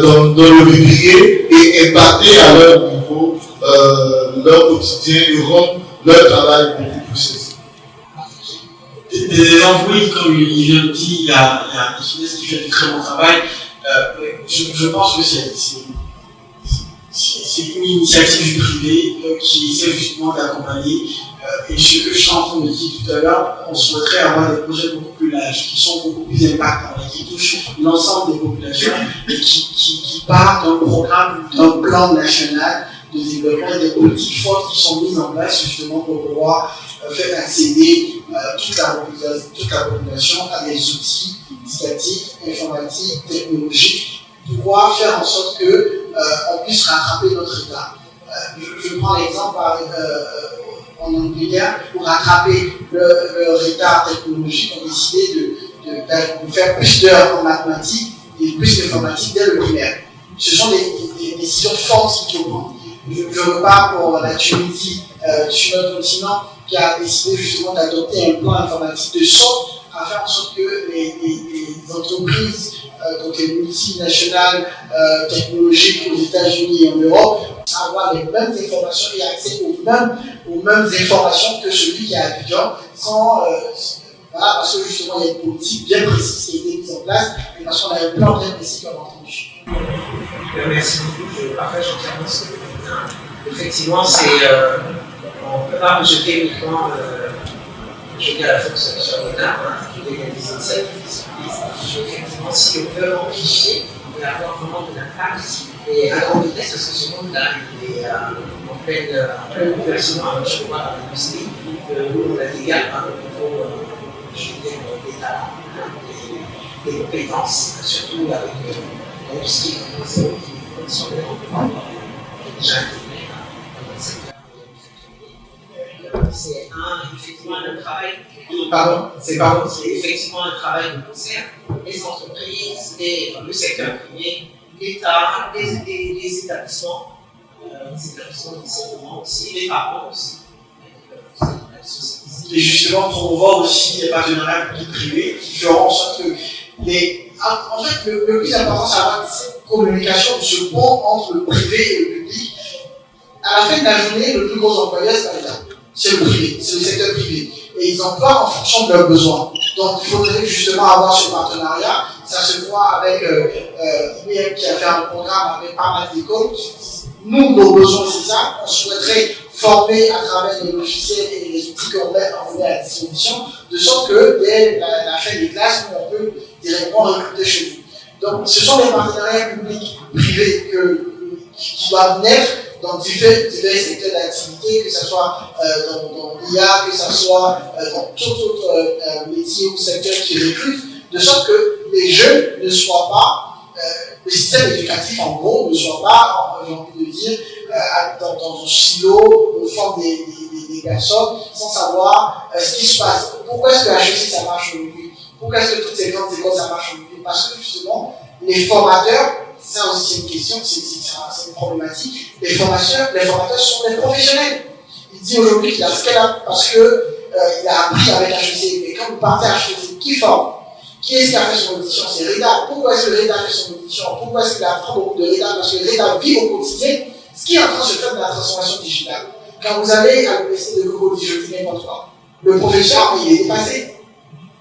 dans le vivrier et impacter à leur niveau leur quotidien et rendent leur travail beaucoup plus saisi. Des exemples, oui, comme il vient de dire, il y a Inès qui fait du très bon travail. Je pense que c'est une initiative privée qui essaie justement d'accompagner. Et ce que je suis en train de dire tout à l'heure, on souhaiterait avoir des projets beaucoup plus larges, qui sont beaucoup plus impactants et qui touchent l'ensemble des populations et qui partent d'un programme, d'un plan national de développement et des politiques fortes qui sont mises en place justement pour pouvoir faire accéder toute la population à des outils didactiques, informatiques, technologiques, pour pouvoir faire en sorte qu'on puisse rattraper notre retard. Je prends l'exemple en Angleterre, pour rattraper le retard technologique, on a décidé de faire plus d'heures en mathématiques et plus d'informatique dès le primaire. Ce sont des décisions fortes qu'il faut prendre. Je repars pour la Tunisie, sur notre continent, qui a décidé justement d'adopter un plan informatique de sorte à faire en sorte que les entreprises, donc les multinationales technologiques aux États-Unis et en Europe, avoir les mêmes informations et accès aux mêmes informations que celui qui est à Abidjan, voilà, parce que justement il y a une politique bien précise qui a été mise en place et parce qu'on a un plan bien précis qu'on a entendu. Merci beaucoup, je partage entièrement ce que vous dites. Effectivement, on ne peut pas rejeter uniquement jeter la faute sur l'État, il y a des initiatives qui sont prises. Effectivement, si on veut amplifier, on peut avoir vraiment de l'impact et à grande vitesse, parce que ce monde-là est en plein bouleversement, je vois dans l'industrie, où on a des gaps au niveau des talents, des compétences, surtout avec l'industrie qui sont déjà intégrées dans notre secteur. C'est effectivement un travail. C'est effectivement un travail de concert. Les entreprises, le secteur privé, l'État, les établissements d'enseignement aussi, les parents aussi. Et justement, promouvoir aussi les partenariats publics-privés qui feront en sorte que en fait, le plus important, c'est d'avoir cette communication, ce pont entre le privé et le public. À la fin de la journée, le plus gros employeur, c'est pas l'État. C'est le privé, c'est le secteur privé. Et ils emploient en fonction de leurs besoins. Donc, il faudrait justement avoir ce partenariat. Ça se voit avec IBM qui a fait un programme avec pas mal d'écoles. Nous, nos besoins, c'est ça. On souhaiterait former à travers les logiciels et les outils qu'on met à disposition, de sorte que dès la fin des classes, on peut directement recruter chez nous. Donc, ce sont des partenariats publics-privés qui doivent naître dans divers secteurs d'activité, que ce soit dans l'IA, que ce soit dans tout autre métier ou secteur qui recrute, de sorte que les jeunes ne soient pas, le système éducatif en gros ne soit pas, j'ai envie de dire, dans un silo, au fond des personnes, sans savoir ce qui se passe. Pourquoi est-ce que HEC ça marche aujourd'hui? Pourquoi est-ce que toutes ces grandes écoles ça marche aujourd'hui? Parce que justement, les formateurs, ça aussi c'est une question, c'est une problématique. Les formateurs sont des professionnels. Il dit aujourd'hui qu'il a scale-up parce qu'il a appris avec HEC. Mais quand vous partez à HEC, qui forme? Qui est-ce qui a fait son audition? C'est Reda. Pourquoi est-ce que Reda a fait son audition? Pourquoi est-ce qu'il apprend beaucoup de Reda? Parce que Reda vit au quotidien ce qui est en train de se faire de la transformation digitale. Quand vous allez à l'université de Cocody, je dis n'importe quoi, le professeur, il est dépassé.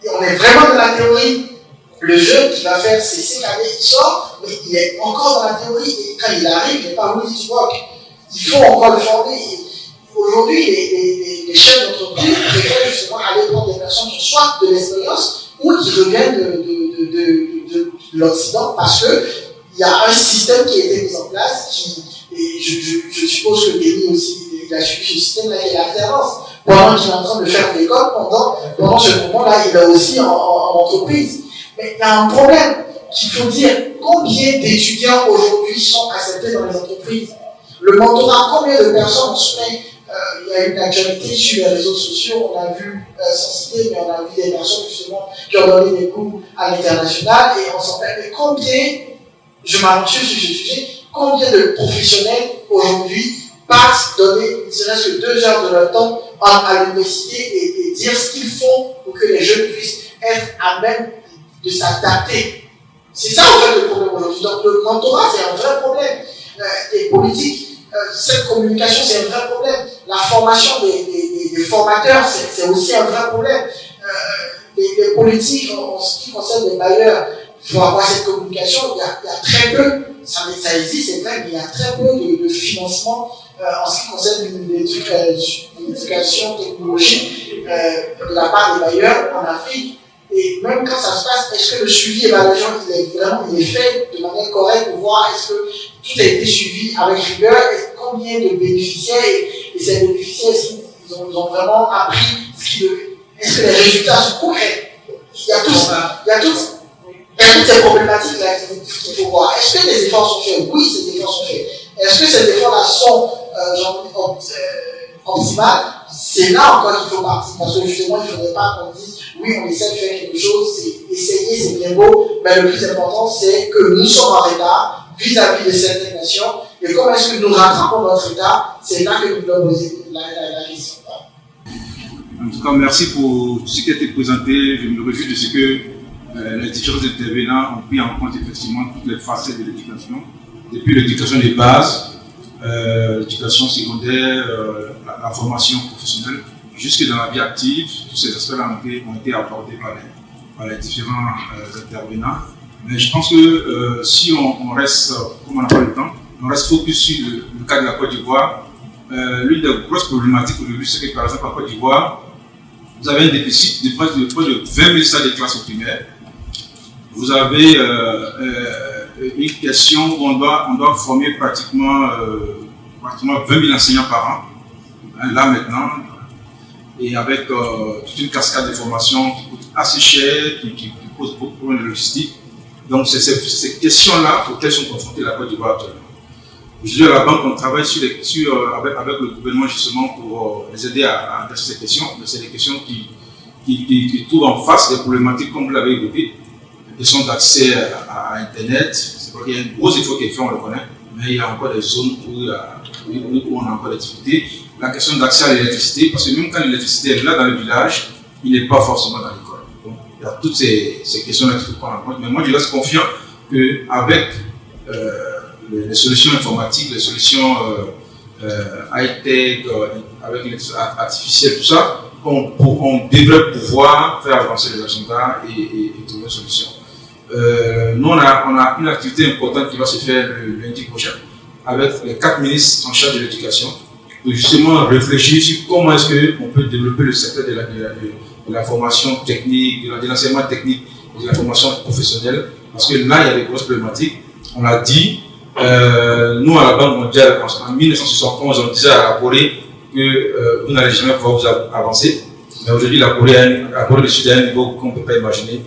Et on est vraiment dans la théorie. Le jeune qui va faire ses 5 années, il sort, mais il est encore dans la théorie. Et quand il arrive, il n'est pas ready to work. Il faut encore le former. Et aujourd'hui, les chefs d'entreprise préfèrent justement aller prendre des personnes qui ont soit de l'expérience ou qui reviennent de l'Occident parce qu'il y a un système qui a été mis en place et je suppose que Denis aussi, il a suivi ce système-là qui est l'alternance. Pendant qu'il est en train de faire l'école, pendant ce moment-là, il est aussi en entreprise. Mais il y a un problème qu'il faut dire. Combien d'étudiants aujourd'hui sont acceptés dans les entreprises? Le mentorat, combien de personnes on se met? Il y a une actualité sur les réseaux sociaux, on a vu, sans citer, mais on a vu des personnes justement qui ont donné des cours à l'international et on s'en fait. Mais combien, je m'aventure sur ce sujet, combien de professionnels aujourd'hui partent donner, ne serait-ce que 2 heures de leur temps à l'université et dire ce qu'ils font pour que les jeunes puissent être à même de s'adapter. C'est ça en fait le problème aujourd'hui. Donc le mentorat, c'est un vrai problème. Les politiques cette communication, c'est un vrai problème. La formation des formateurs, c'est aussi un vrai problème. Les politiques, en ce qui concerne les bailleurs, il faut avoir cette communication. Il y a très peu, ça existe, c'est vrai, mais il y a très peu de financement en ce qui concerne l'éducation technologique de la part des bailleurs en Afrique. Et même quand ça se passe, est-ce que le suivi évaluation il est fait de manière correcte pour voir est-ce que tout a été suivi avec rigueur et combien de bénéficiaires et ces bénéficiaires, est-ce qu'ils ont vraiment appris est-ce que les résultats sont concrets? Il y a toutes ces problématiques-là qu'il faut voir. Est-ce que des efforts sont faits? Oui, ces efforts sont faits. Est-ce que ces efforts-là sont optimales? C'est là encore qu'il faut partir. Parce que justement, il ne faudrait pas qu'on dise oui, on essaie de faire quelque chose, c'est essayer, c'est bien beau, mais le plus important, c'est que nous sommes en retard vis-à-vis de certaines nations. Et comment est-ce que nous rattrapons notre état? C'est là que nous devons poser la question. En tout cas, merci pour tout ce qui a été présenté. Je me réjouis de ce que les différents intervenants ont pris en compte effectivement toutes les facettes de l'éducation, depuis l'éducation de base, l'éducation secondaire, la formation professionnelle, jusque dans la vie active. Tous ces aspects-là ont été abordés par les différents intervenants. Mais je pense que si on reste, comme on n'a pas le temps, on reste focus sur le cas de la Côte d'Ivoire. L'une des grosses problématiques aujourd'hui, c'est que par exemple en Côte d'Ivoire, vous avez un déficit de près de 20 000 salles de classe au primaire. Vous avez une question où on doit former pratiquement 20 000 enseignants par an, là maintenant, et avec toute une cascade de formations qui coûte assez cher, qui pose beaucoup de problèmes de logistique. Donc c'est ces questions-là auxquelles sont confrontées la Côte d'Ivoire actuellement. Aujourd'hui à la banque, on travaille avec le gouvernement justement pour les aider à adresser ces questions. C'est des questions qui trouvent en face des problématiques comme vous l'avez évoqué. La question d'accès à Internet, c'est vrai qu'il y a un gros effort qui est fait, on le connaît, mais il y a encore des zones où on a encore des difficultés. La question d'accès à l'électricité, parce que même quand l'électricité est là dans le village, il n'est pas forcément dans l'école. Donc il y a toutes ces questions-là qu'il faut prendre en compte. Mais moi je reste confiant qu'avec les solutions informatiques, les solutions high-tech, avec l'intelligence artificielle, tout ça, on devrait pouvoir faire avancer les agendas et trouver une solution. Nous, on a une activité importante qui va se faire le lundi prochain avec les 4 ministres en charge de l'éducation pour justement réfléchir sur comment est-ce qu'on peut développer le secteur de la formation technique, de l'enseignement technique et de la formation professionnelle, parce que là, il y a des grosses problématiques. On l'a dit, nous, à la Banque mondiale, en 1971, on disait à la Corée que vous n'allez jamais pouvoir vous avancer. Mais aujourd'hui, la Corée du Sud est à un niveau qu'on ne peut pas imaginer.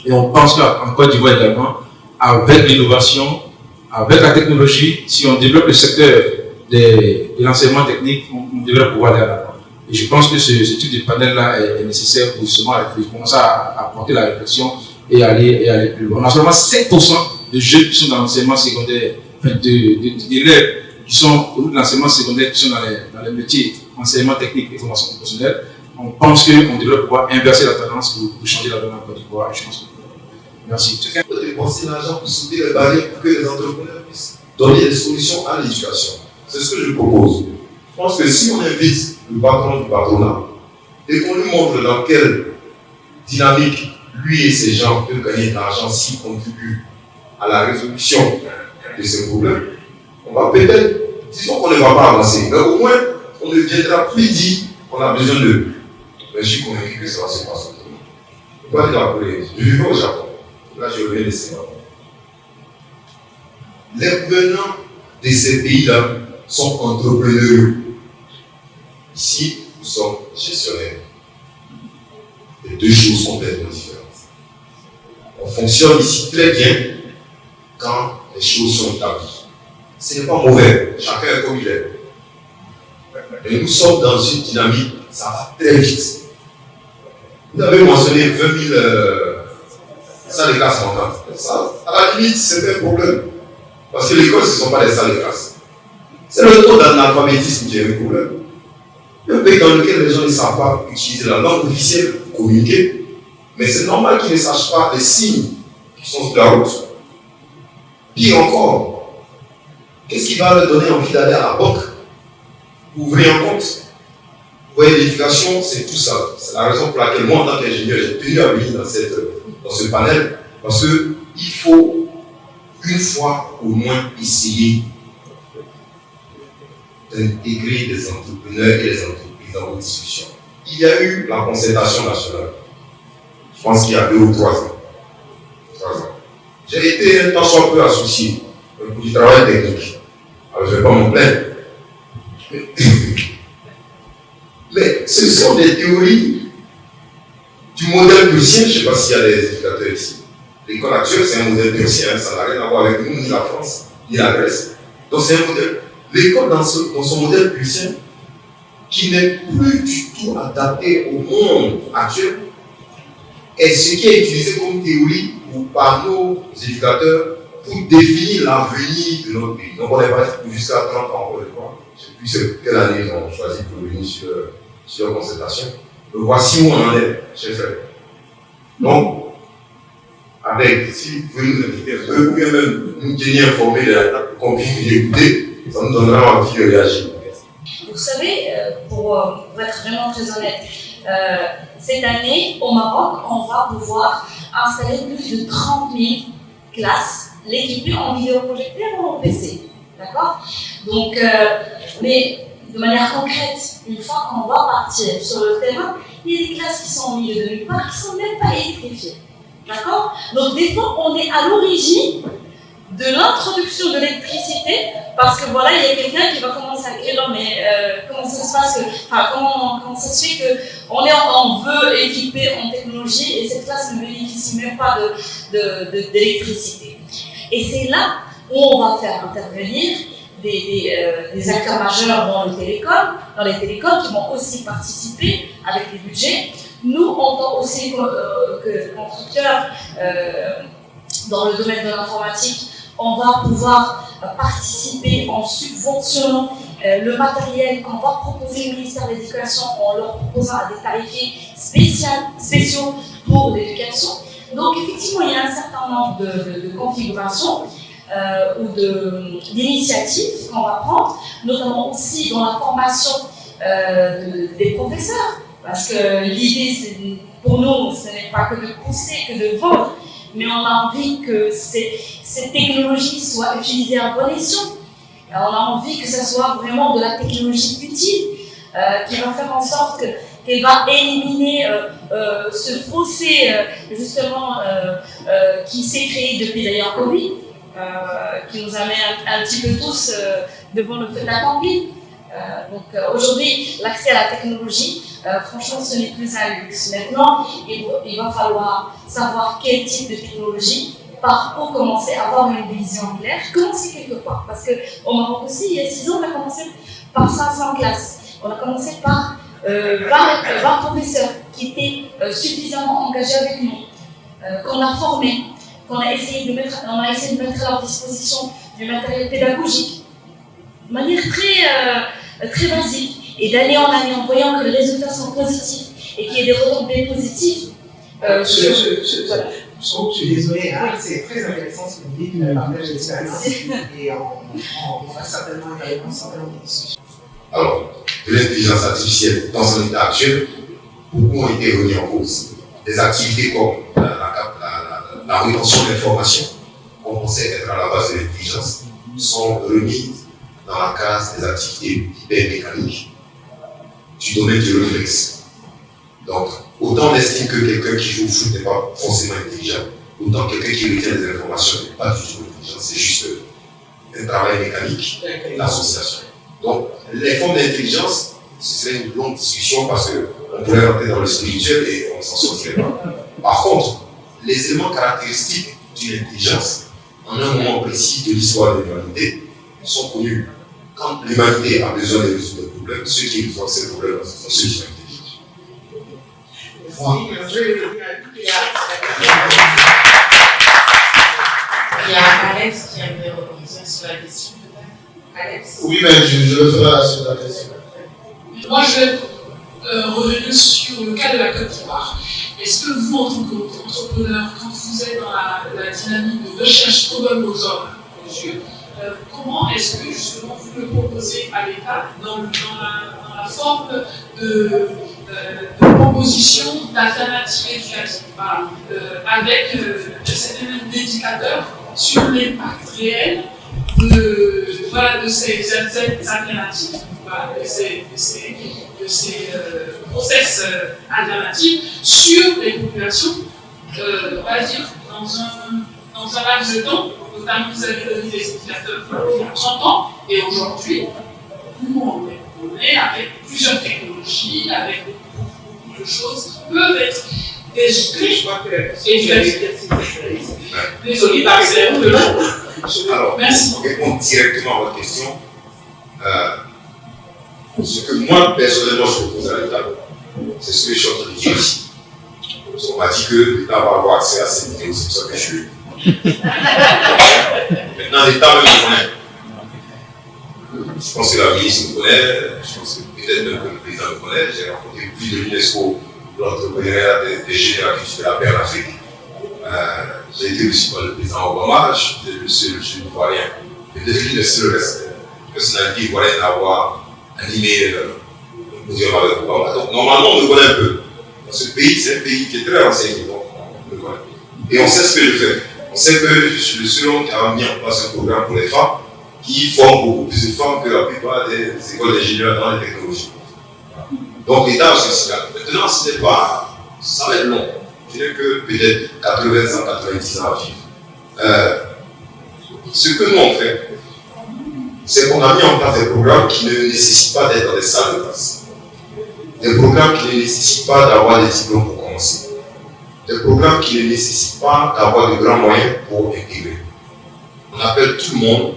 Et on pense qu'en Côte d'Ivoire également, avec l'innovation, avec la technologie, si on développe le secteur de l'enseignement technique, on devrait pouvoir aller à l'avant. Et je pense que ce type de panel-là est nécessaire pour justement commencer à porter la réflexion et aller plus loin. On a seulement 5% de jeunes qui sont dans l'enseignement secondaire, d'élèves qui sont au bout de l'enseignement secondaire, qui sont dans les métiers enseignement technique et formation professionnelle. On pense qu'on devrait pouvoir inverser la tendance pour changer la donne en Côte d'Ivoire. Et je pense que merci. On peut dépenser l'argent pour soulever les barrières pour que les entrepreneurs puissent donner des solutions à l'éducation. C'est ce que je propose. Je pense que si on invite le patron du patronat et qu'on lui montre dans quelle dynamique lui et ses gens peuvent gagner de l'argent s'ils contribuent à la résolution de ces problèmes, on va peut-être, disons qu'on ne va pas avancer, mais au moins on ne viendra plus dire qu'on a besoin d'eux. Mais je suis convaincu que ça va se passer. Je ne vais pas dire la Corée. Je vivais au Japon. Là, je reviens de Singapour. Les gouvernants de ces pays-là sont entrepreneurs. Ici, nous sommes gestionnaires. Les deux choses sont complètement différentes. On fonctionne ici très bien quand les choses sont établies. Ce n'est pas mauvais, chacun est comme il est. Mais nous sommes dans une dynamique, ça va très vite. Vous avez mentionné 20 000 salles de classe manquantes. Ça, à la limite, c'est un problème. Parce que l'école, ce ne sont pas des salles de classe. C'est le taux d'analphabétisme qui est un problème. Il y a un pays dans lequel les gens ne savent pas utiliser la langue officielle pour communiquer. Mais c'est normal qu'ils ne sachent pas les signes qui sont sur la route. Pire encore, qu'est-ce qui va leur donner envie d'aller à la banque pour ouvrir un compte? Vous voyez, l'éducation, c'est tout ça. C'est la raison pour laquelle moi, en tant qu'ingénieur, j'ai tenu à venir dans ce panel, parce qu'il faut une fois au moins essayer d'intégrer des entrepreneurs et les entreprises dans vos discussions. Il y a eu la concertation nationale, je pense qu'il y a 2 ou 3 ans. J'ai été un tant soit peu associé pour du travail technique. Alors je ne vais pas me plaindre. Mais ce sont des théories du modèle prussien. Je ne sais pas s'il y a des éducateurs ici. L'école actuelle, c'est un modèle prussien. Ça n'a rien à voir avec nous, ni la France, ni la Grèce. Donc c'est un modèle. L'école dans son modèle prussien, qui n'est plus du tout adapté au monde actuel, est ce qui est utilisé comme théorie par nos éducateurs pour définir l'avenir de notre pays. Donc on est parti jusqu'à 30 ans encore une fois. Je ne sais plus quelle année ils ont choisi pour venir sur la concertation. Donc voici où on en est, chers frères. Donc, si vous pouvez nous inviter un peu, ou bien même nous tenir informés de la table, qu'on puisse écouter, ça nous donnera envie de réagir. Vous savez, pour être vraiment très honnête, cette année, au Maroc, on va pouvoir installer plus de 30 000 classes, l'équipées en vidéoprojecteur ou en PC. D'accord? Donc, mais de manière concrète, une fois qu'on va partir sur le terrain, il y a des classes qui sont au milieu de nulle part, qui ne sont même pas électrifiées. D'accord? Donc, des fois, on est à l'origine de l'introduction de l'électricité, parce que voilà, il y a quelqu'un qui va commencer à dire non, mais comment ça se passe, comment ça se fait qu'on veut équiper en technologie et cette classe ne bénéficie même pas d'électricité. Et c'est là où on va faire intervenir des acteurs majeurs dans les télécoms qui vont aussi participer avec les budgets. Nous, en tant aussi que constructeurs dans le domaine de l'informatique, on va pouvoir participer en subventionnant le matériel qu'on va proposer au ministère de l'Éducation en leur proposant à des tarifs spéciaux pour l'éducation. Donc effectivement, il y a un certain nombre de configurations ou d'initiatives qu'on va prendre, notamment aussi dans la formation des professeurs, parce que l'idée, pour nous, ce n'est pas que de pousser, que de vendre, mais on a envie que ces technologies soient utilisées à bon escient. On a envie que ce soit vraiment de la technologie utile, qui va faire en sorte qu'elle va éliminer ce fossé, justement, qui s'est créé depuis d'ailleurs Covid, qui nous amène un petit peu tous devant le fait accompli. Donc aujourd'hui, l'accès à la technologie, franchement, ce n'est plus un luxe. Maintenant, il va falloir savoir quel type de technologie, par où commencer à avoir une vision claire. Commencer quelque part. Parce qu'au Maroc aussi, il y a 6 ans, on a commencé par 500 classes. On a commencé par 20 professeurs qui étaient suffisamment engagés avec nous, qu'on a formés, qu'on a essayé de mettre à leur disposition du matériel pédagogique de manière très basique. Et d'année en année, en voyant que les résultats sont positifs et qu'il y a des retombées positives. Je suis désolée, hein, c'est très intéressant ce que vous dites, le partage d'expérience, et on va certainement également des discussions. Alors, de l'intelligence artificielle dans son état actuel, beaucoup ont été remis en cause. Des activités comme la rétention d'informations, qu'on pensait être à la base de l'intelligence, sont remises dans la case des activités hypermécaniques du domaine du réflexe. Donc, autant on estime que quelqu'un qui joue au foot n'est pas forcément intelligent, autant quelqu'un qui retient des informations n'est pas du tout intelligent, c'est juste un travail mécanique, l'association. Donc, les formes d'intelligence, ce serait une longue discussion parce qu'on pourrait rentrer dans le spirituel et on ne s'en sortirait pas. Par contre, les éléments caractéristiques d'une intelligence, en un moment précis de l'histoire de l'humanité, sont connus. Quand l'humanité a besoin de résoudre des problèmes, ceux qui résolvent ces problèmes sont ceux qui sont intelligents. Il y a Alex qui aimerait rebondir sur la question. Alex. Oui, mais je le ferai sur la question. Moi, je vais revenir sur le cas de la Côte d'Ivoire. Est-ce que vous, en tant qu'entrepreneur, quand vous êtes dans la dynamique de recherche problème aux hommes, aux yeux, comment est-ce que justement vous le proposez à l'État dans la forme de proposition d'alternatives éducatives, voilà, avec certains indicateurs sur l'impact réel de ces alternatives, voilà, de ces process alternatifs sur les populations, on va dire, dans un laps de temps. Notamment, vous avez donné des indicateurs il y a 30 ans, et aujourd'hui, on est avec plusieurs technologies, avec beaucoup de choses qui peuvent être Je crois que désolé, c'est de l'eau. Alors, merci. Pour répondre directement à votre question, ce que moi, personnellement, je propose à l'État, c'est ce que je suis en train de dire ici. On m'a dit que l'État va avoir accès à ces vidéos, c'est pour ça que je suis. Maintenant, l'État me connaît. Je pense que la ministre me connaît, je pense que peut-être même que le président me connaît. J'ai rencontré plus de l'UNESCO, l'entrepreneuriat des générations de la paix en Afrique. J'ai été aussi par le président Obama, je suis le seul, je ne vois rien. Peut-être l'une des seules personnalités ivoiriennes à avoir animé le podium avec Obama. Donc normalement, on le connaît un peu. Dans ce pays, c'est un pays qui est très renseigné, donc on le connaît. Et on sait ce que je fais. On sait que je suis le seul homme qui a mis en place un programme pour les femmes qui forme beaucoup plus de femmes que la plupart des écoles d'ingénieurs dans les technologies. Donc l'État a ce signal. Maintenant, ce n'est pas. Ça va être long. Je dirais que peut-être 80 ans, 90 ans à vivre. Ce que nous on fait, c'est qu'on a mis en place des programmes qui ne nécessitent pas d'être dans des salles de classe. Des programmes qui ne nécessitent pas d'avoir des diplômes pour commencer. Des programmes qui ne nécessitent pas d'avoir de grands moyens pour intégrer. On appelle tout le monde.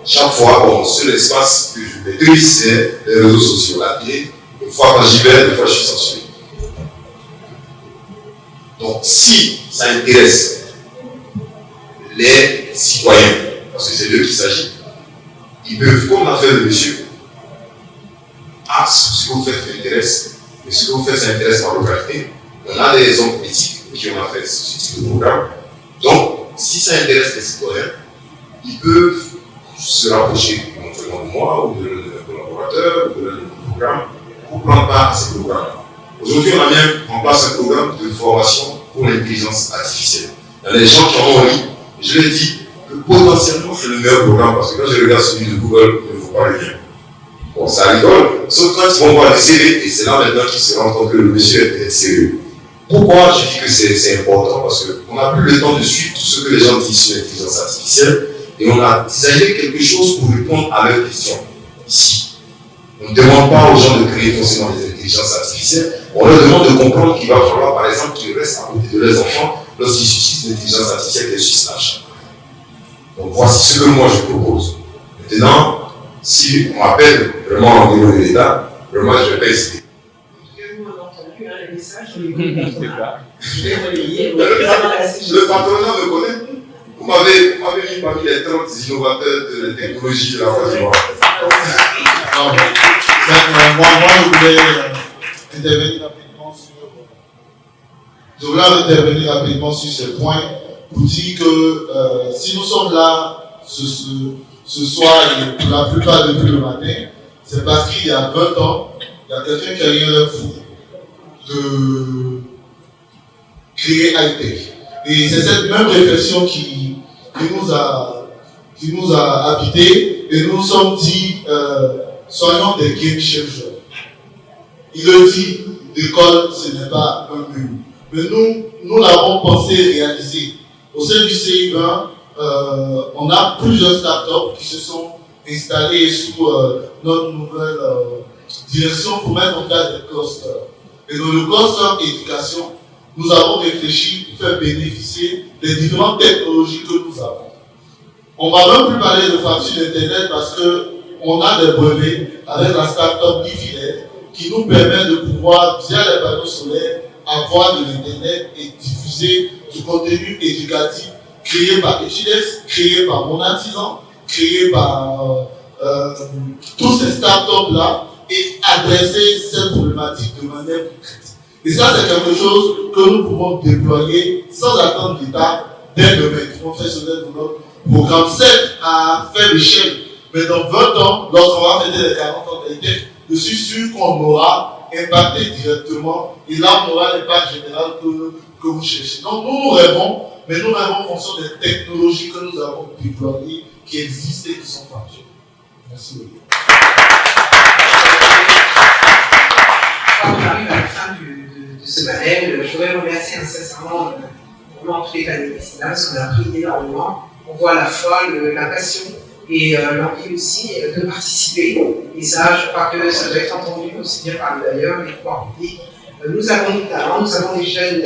Chaque fois, bon, seul espace que je maîtrise, c'est les réseaux sociaux, la télé. Une fois quand j'y vais, des fois je suis censuré. Donc, si ça intéresse les citoyens, parce que c'est d'eux qu'il s'agit, ils peuvent, comme l'a fait le monsieur, ce que vous faites m'intéresse, mais ce que vous faites, ça intéresse ma localité. On a des hommes politiques qui ont fait ce type de programme. Donc, si ça intéresse les citoyens, ils peuvent se rapprocher éventuellement de moi ou de leurs collaborateurs ou de leur programme pour prendre part à ces programmes. Aujourd'hui, on a mis en place un programme de formation pour l'intelligence artificielle. Il y a des gens qui en ont mis, je l'ai dit, que potentiellement c'est le meilleur programme parce que quand je regarde celui de Google, il ne faut pas le lien. Bon, ça rigole, sauf quand ils vont voir les CV, et c'est là maintenant qu'ils se rendent compte que le monsieur est sérieux. Pourquoi je dis que c'est important? Parce qu'on n'a plus le temps de suivre tout ce que les gens disent sur l'intelligence artificielle et on a designé quelque chose pour répondre à leurs questions ici. On ne demande pas aux gens de créer forcément des intelligences artificielles, on leur demande de comprendre qu'il va falloir par exemple qu'ils restent à côté de leurs enfants lorsqu'ils utilisent l'intelligence artificielle qui est sur Snapchat. Donc voici ce que moi je propose. Maintenant, si on m'appelle vraiment au niveau de l'État, vraiment je ne vais pas hésiter. Les messages, je vais relayer. Le patronat me connaît. Vous m'avez mis parmi les 30 innovateurs de la technologie de la Côte d'Ivoire. Moi, je voulais intervenir rapidement sur ce point pour dire que si nous sommes là ce soir et pour la plupart depuis le matin, c'est parce qu'il y a 20 ans, il y a quelqu'un qui a eu un fou de créer high-tech. Et c'est cette même réflexion qui nous a habité et nous nous sommes dit soyons des game changers. Il le dit, l'école ce n'est pas un mur. Mais nous l'avons pensé et réalisé. Au sein du CI20, on a plusieurs startups qui se sont installées sous notre nouvelle direction pour mettre en place des clusters. Et dans le cluster éducation, nous avons réfléchi pour faire bénéficier des différentes technologies que nous avons. On ne va même plus parler de facture d'Internet parce qu'on a des brevets avec la startup Bifilet qui nous permet de pouvoir, via les panneaux solaires, avoir de l'Internet et diffuser du contenu éducatif créé par Echides, créé par Mon Artisan, créé par tous ces startups-là et adresser cette problématique de manière concrète. Et ça, c'est quelque chose que nous pouvons déployer sans attendre l'État dès demain, professionnels de notre Programme 7 à faible échelle. Mais dans 20 ans, lorsqu'on va fêter les 40 ans de l'ITEF, je suis sûr qu'on aura impacté directement et là on aura l'impact général que vous cherchez. Donc nous rêvons, mais nous rêvons en fonction des technologies que nous avons déployées, qui existent et qui sont factuelles. Merci beaucoup. Quand on arrive à la fin de ce panel, je voudrais remercier sincèrement tous les panélistes, parce qu'on a appris énormément. On voit à la fois la passion et l'envie aussi de participer. Et ça, je crois que ça doit être entendu aussi bien par d'ailleurs les pouvoirs publics. Nous avons des talents, nous avons des jeunes.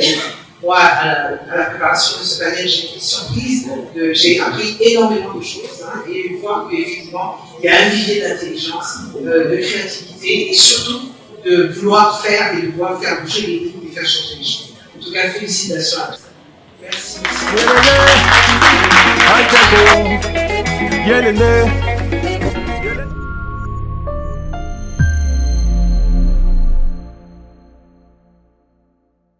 Moi, à la préparation de ce panel, j'ai été surprise, j'ai appris énormément de choses et voir qu'effectivement, il y a un vivier d'intelligence, de créativité et surtout de vouloir faire et de vouloir faire bouger les lignes et faire changer les choses. En tout cas, félicitations à tous. Merci. Yelele.